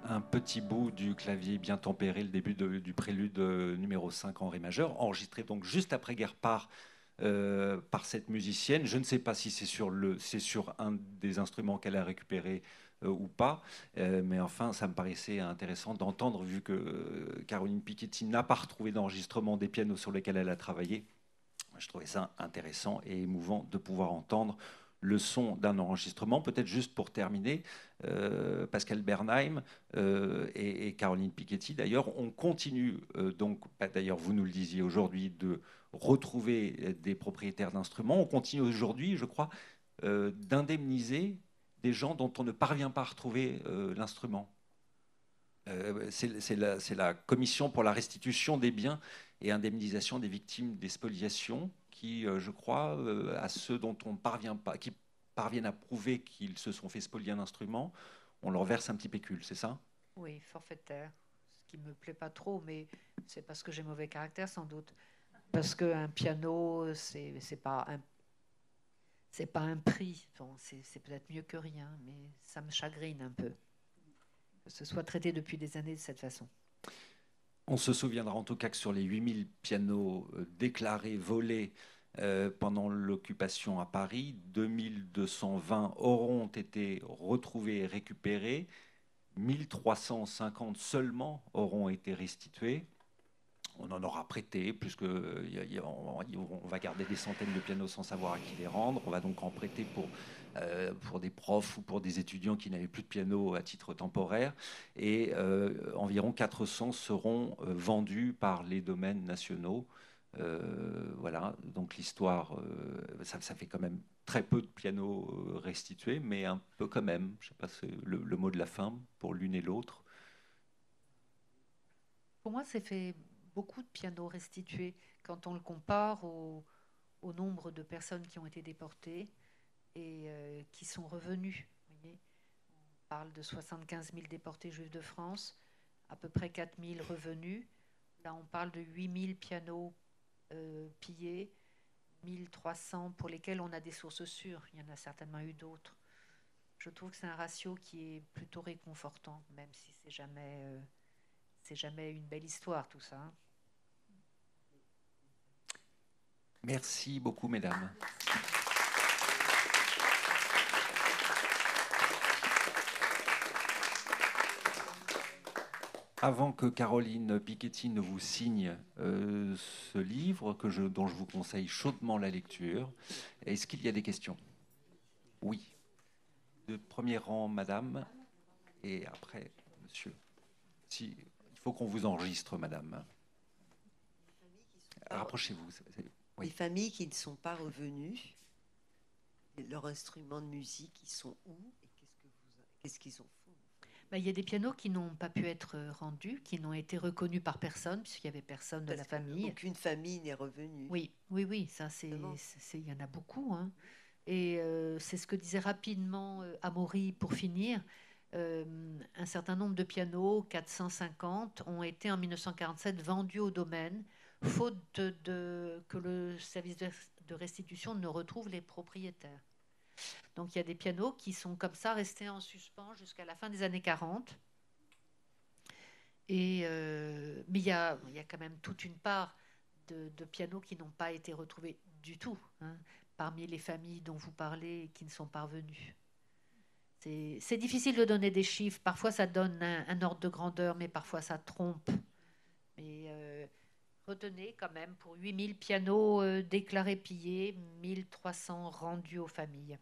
Un petit bout du clavier bien tempéré, le début du prélude numéro 5 en ré majeur, enregistré donc juste après-guerre par cette musicienne. Je ne sais pas si c'est sur un des instruments qu'elle a récupéré ou pas. Mais enfin, ça me paraissait intéressant d'entendre, vu que Caroline Piketty n'a pas retrouvé d'enregistrement des pianos sur lesquels elle a travaillé. Je trouvais ça intéressant et émouvant de pouvoir entendre le son d'un enregistrement. Peut-être juste pour terminer, Pascal Bernheim et Caroline Piketty, d'ailleurs, on continue, donc, d'ailleurs, vous nous le disiez aujourd'hui, de retrouver des propriétaires d'instruments. On continue aujourd'hui, je crois, d'indemniser des gens dont on ne parvient pas à retrouver l'instrument. C'est la Commission pour la restitution des biens et indemnisation des victimes des spoliations qui, je crois, à ceux dont on parvient pas, qui parviennent à prouver qu'ils se sont fait spolier un instrument, on leur verse un petit pécule, c'est ça? Oui, forfaitaire. Ce qui me plaît pas trop, mais c'est parce que j'ai mauvais caractère sans doute. Parce qu'un piano, c'est pas un prix. Bon, c'est peut-être mieux que rien, mais ça me chagrine un peu que ce soit traité depuis des années de cette façon. On se souviendra en tout cas que sur les 8000 pianos déclarés volés pendant l'occupation à Paris, 2220 auront été retrouvés et récupérés, 1350 seulement auront été restitués. On en aura prêté, puisque on va garder des centaines de pianos sans savoir à qui les rendre. On va donc en prêter pour des profs ou pour des étudiants qui n'avaient plus de piano à titre temporaire. Et environ 400 seront vendus par les domaines nationaux. Voilà, donc l'histoire, ça fait quand même très peu de pianos restitués, mais un peu quand même. Je ne sais pas, c'est le mot de la fin pour l'une et l'autre. Pour moi, c'est fait beaucoup de pianos restitués quand on le compare au nombre de personnes qui ont été déportées et qui sont revenues. Vous voyez, on parle de 75 000 déportés juifs de France, à peu près 4 000 revenus. Là, on parle de 8 000 pianos pillés, 1300 pour lesquels on a des sources sûres. Il y en a certainement eu d'autres. Je trouve que c'est un ratio qui est plutôt réconfortant, même si c'est jamais une belle histoire tout ça. Merci beaucoup, mesdames. Avant que Caroline Piketty ne vous signe ce livre dont je vous conseille chaudement la lecture, est-ce qu'il y a des questions? Oui. De premier rang, madame, et après, monsieur. Il faut qu'on vous enregistre, madame. Rapprochez-vous. Oui. Les familles qui ne sont pas revenues, leurs instruments de musique, ils sont où et qu'est-ce qu'ils en font? Il y a des pianos qui n'ont pas pu être rendus, qui n'ont été reconnus par personne, puisqu'il n'y avait personne de la famille. Aucune famille n'est revenue. Oui, ça il y en a beaucoup. Hein. Et c'est ce que disait rapidement Amaury pour finir. Un certain nombre de pianos, 450, ont été en 1947 vendus au domaine, faute que le service de restitution ne retrouve les propriétaires. Donc il y a des pianos qui sont comme ça restés en suspens jusqu'à la fin des années 40. Mais il y a quand même toute une part de pianos qui n'ont pas été retrouvés du tout, hein, parmi les familles dont vous parlez et qui ne sont pas revenues. C'est difficile de donner des chiffres. Parfois ça donne un ordre de grandeur, mais parfois ça trompe. Mais retenez quand même, pour 8000 pianos déclarés pillés, 1300 rendus aux familles.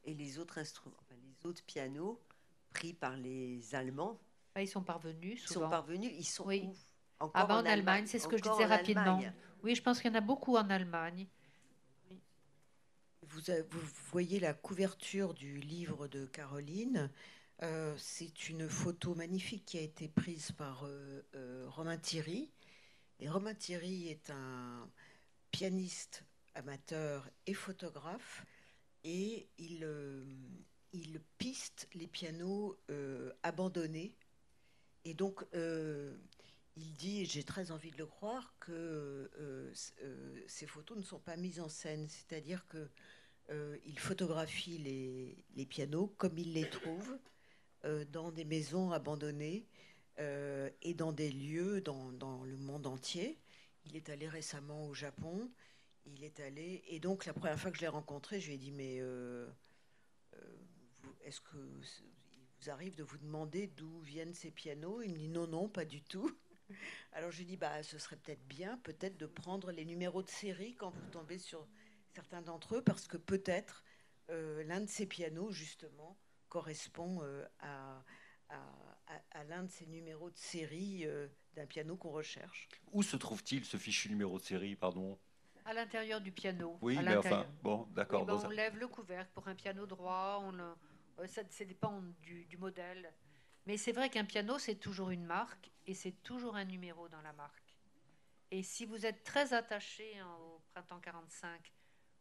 Et les autres instruments, les autres pianos pris par les Allemands. Ils sont parvenus souvent. Ils sont parvenus, ils sont oui. où? Encore en Allemagne, c'est ce que je disais rapidement. Oui, je pense qu'il y en a beaucoup en Allemagne. Oui. Vous voyez la couverture du livre de Caroline. C'est une photo magnifique qui a été prise par Romain Thierry. Et Romain Thierry est un pianiste amateur et photographe. Et il piste les pianos abandonnés. Et donc, il dit, et j'ai très envie de le croire, que ces photos ne sont pas mises en scène. C'est-à-dire qu'il photographie les pianos comme il les trouve dans des maisons abandonnées et dans des lieux dans le monde entier. Il est allé récemment au Japon. Il est allé, et donc la première fois que je l'ai rencontré, je lui ai dit, mais vous est-ce que il vous arrive de vous demander d'où viennent ces pianos? Il me dit non, non, pas du tout. Alors je lui dis, bah, ce serait peut-être bien, peut-être de prendre les numéros de série quand vous tombez sur certains d'entre eux, parce que peut-être l'un de ces pianos, justement, correspond à l'un de ces numéros de série d'un piano qu'on recherche. Où se trouve-t-il ce fichu numéro de série, pardon? À l'intérieur du piano. Oui, à mais enfin, l'intérieur. bon, Oui, d'accord. ben, dans on un- lève le couvercle pour un piano droit. Ça dépend du modèle. Mais c'est vrai qu'un piano, c'est toujours une marque et c'est toujours un numéro dans la marque. Et si vous êtes très attaché au printemps 45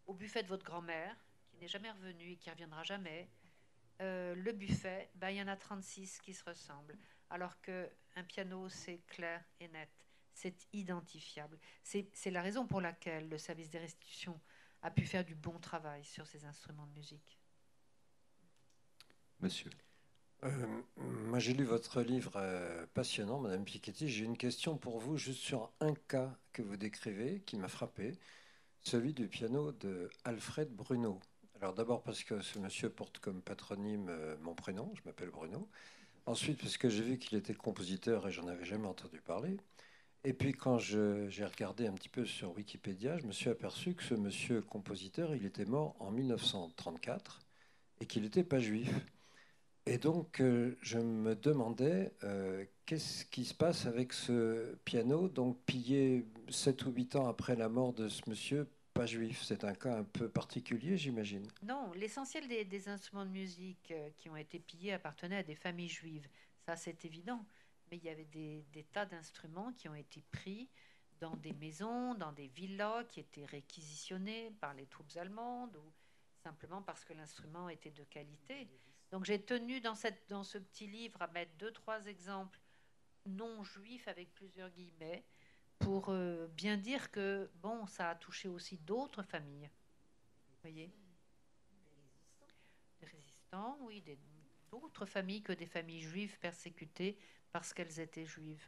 au buffet de votre grand-mère, qui n'est jamais revenu et qui ne reviendra jamais, le buffet, ben, il y en a 36 qui se ressemblent. Alors qu'un piano, c'est clair et net. C'est identifiable. C'est la raison pour laquelle le service des restitutions a pu faire du bon travail sur ces instruments de musique. Monsieur. Moi, j'ai lu votre livre passionnant, Madame Piketty. J'ai une question pour vous, juste sur un cas que vous décrivez, qui m'a frappé, celui du piano de Alfred Bruno. Alors d'abord parce que ce monsieur porte comme patronyme mon prénom, je m'appelle Bruno. Ensuite parce que j'ai vu qu'il était compositeur et j'en avais jamais entendu parler. Et puis quand j'ai regardé un petit peu sur Wikipédia, je me suis aperçu que ce monsieur compositeur, il était mort en 1934 et qu'il n'était pas juif. Et donc, je me demandais qu'est-ce qui se passe avec ce piano, donc pillé 7 ou 8 ans après la mort de ce monsieur, pas juif. C'est un cas un peu particulier, j'imagine. Non, l'essentiel des instruments de musique qui ont été pillés appartenaient à des familles juives. Ça, c'est évident. Mais il y avait des tas d'instruments qui ont été pris dans des maisons, dans des villas qui étaient réquisitionnés par les troupes allemandes ou simplement parce que l'instrument était de qualité. Donc j'ai tenu dans ce petit livre à mettre 2-3 exemples non juifs avec plusieurs guillemets pour bien dire que bon, ça a touché aussi d'autres familles. Vous voyez, des résistants, oui, d'autres familles que des familles juives persécutées parce qu'elles étaient juives.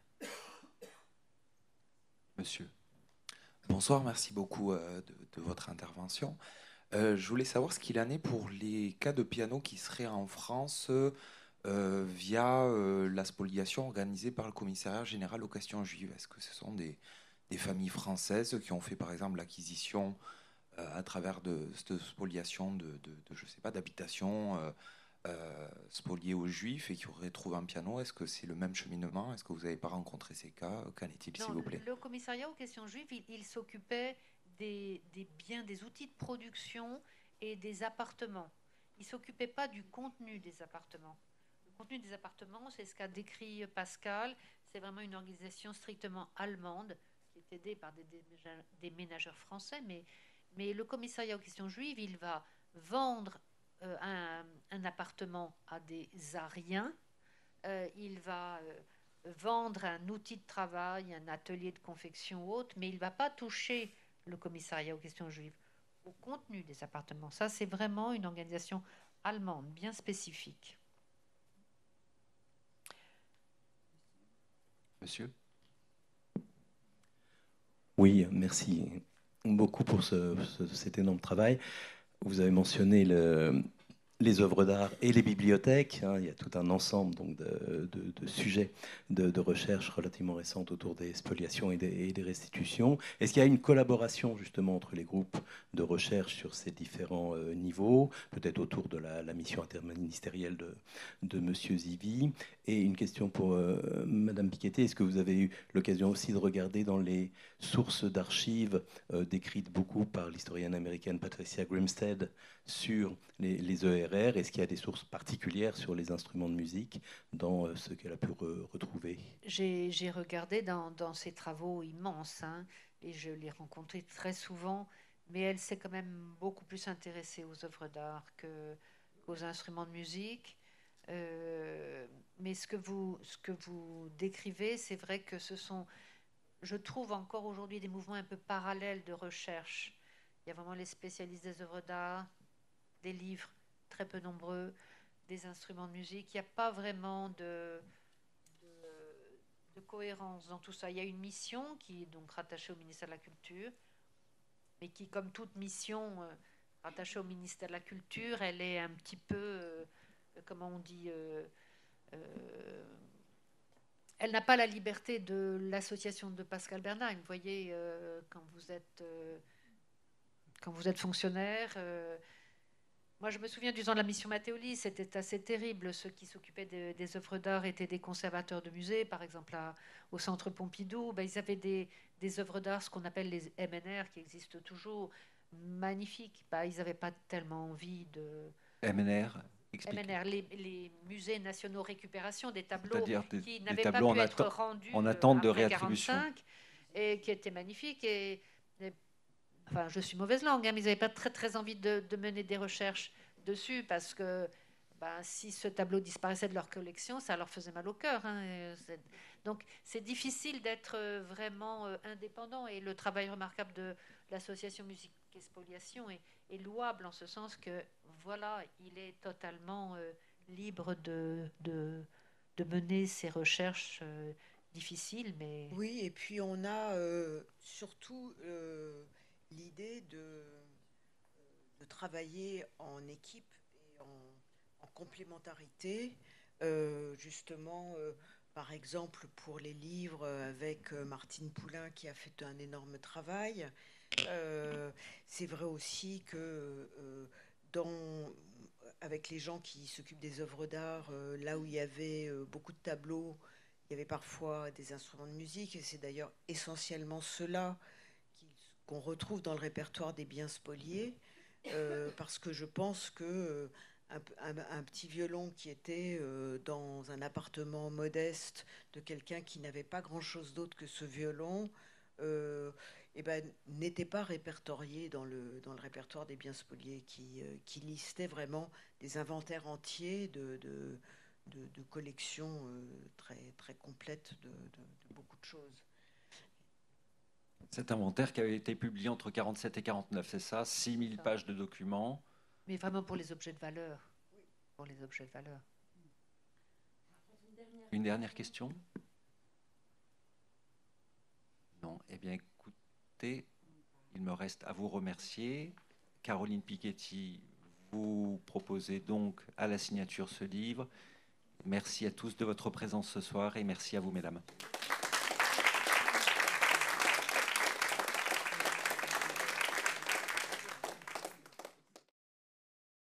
Monsieur. Bonsoir, merci beaucoup de votre intervention. Je voulais savoir ce qu'il en est pour les cas de piano qui seraient en France via la spoliation organisée par le commissariat général aux questions juives. Est-ce que ce sont des familles françaises qui ont fait par exemple l'acquisition à travers de cette spoliation je sais pas, d'habitation spoliée aux juifs et qui auraient trouvé un piano? Est-ce que c'est le même cheminement? Est-ce que vous n'avez pas rencontré ces cas? Qu'en est-il, s'il vous plaît? Le commissariat aux questions juives, il s'occupait des biens, des outils de production et des appartements. Il ne s'occupait pas du contenu des appartements. Le contenu des appartements, c'est ce qu'a décrit Pascal. C'est vraiment une organisation strictement allemande qui est aidée par des ménageurs français. Mais le commissariat aux questions juives, il va vendre un appartement à des Ariens. Il va vendre un outil de travail, un atelier de confection ou autre, mais il ne va pas toucher le commissariat aux questions juives au contenu des appartements. Ça, c'est vraiment une organisation allemande bien spécifique. Monsieur. Oui, merci beaucoup pour cet énorme travail. Vous avez mentionné les œuvres d'art et les bibliothèques. Il y a tout un ensemble donc, de sujets de recherche relativement récentes autour des spoliations et des restitutions. Est-ce qu'il y a une collaboration justement entre les groupes de recherche sur ces différents niveaux, peut-être autour de la mission interministérielle de M. Zivi? Et une question pour Mme Piketty. Est-ce que vous avez eu l'occasion aussi de regarder dans les sources d'archives décrites beaucoup par l'historienne américaine Patricia Grimstead sur les ERR? Est-ce qu'il y a des sources particulières sur les instruments de musique dans ce qu'elle a pu retrouver? J'ai regardé dans ses travaux immenses, et je l'ai rencontrée très souvent, mais elle s'est quand même beaucoup plus intéressée aux œuvres d'art qu'aux instruments de musique. Mais ce que vous décrivez, c'est vrai que ce sont, je trouve encore aujourd'hui, des mouvements un peu parallèles de recherche. Il y a vraiment les spécialistes des œuvres d'art, des livres très peu nombreux, des instruments de musique. Il n'y a pas vraiment de cohérence dans tout ça. Il y a une mission qui est donc rattachée au ministère de la Culture, mais qui, comme toute mission rattachée au ministère de la Culture, elle est un petit peu comment on dit, elle n'a pas la liberté de l'association de Pascal Bernheim. Vous voyez, quand vous êtes fonctionnaire. Moi, je me souviens du temps de la mission Matteoli, c'était assez terrible. Ceux qui s'occupaient des œuvres d'art étaient des conservateurs de musées, par exemple au Centre Pompidou. Ben, ils avaient des œuvres d'art, ce qu'on appelle les MNR, qui existent toujours, magnifiques. Ben, ils n'avaient pas tellement envie de... MNR, explique. MNR, les musées nationaux récupération, des tableaux qui n'avaient pas tableaux pu être rendus en attente de après réattribution. 45, et qui étaient magnifiques. Enfin, je suis mauvaise langue, hein, mais ils n'avaient pas très, très envie de mener des recherches dessus parce que si ce tableau disparaissait de leur collection, ça leur faisait mal au cœur. Hein. Donc, c'est difficile d'être vraiment indépendant. Et le travail remarquable de l'association Musique et Spoliation est louable en ce sens que, voilà, il est totalement libre de mener ses recherches difficiles. Mais... Oui, et puis on a surtout... l'idée de travailler en équipe et en complémentarité, justement, par exemple, pour les livres avec Martine Poulain qui a fait un énorme travail. C'est vrai aussi que avec les gens qui s'occupent des œuvres d'art, là où il y avait beaucoup de tableaux, il y avait parfois des instruments de musique, et c'est d'ailleurs essentiellement cela qu'on retrouve dans le répertoire des biens spoliés, parce que je pense que un petit violon qui était dans un appartement modeste de quelqu'un qui n'avait pas grand-chose d'autre que ce violon, n'était pas répertorié dans le répertoire des biens spoliés, qui listait vraiment des inventaires entiers de collections très, très complètes de beaucoup de choses. Cet inventaire qui avait été publié entre 47 et 49, c'est ça, 6000 pages de documents. Mais vraiment pour les objets de valeur. Pour les objets de valeur. Une dernière question? Non. Eh bien, écoutez, il me reste à vous remercier. Caroline Piketty, vous proposez donc à la signature ce livre. Merci à tous de votre présence ce soir et merci à vous, mesdames.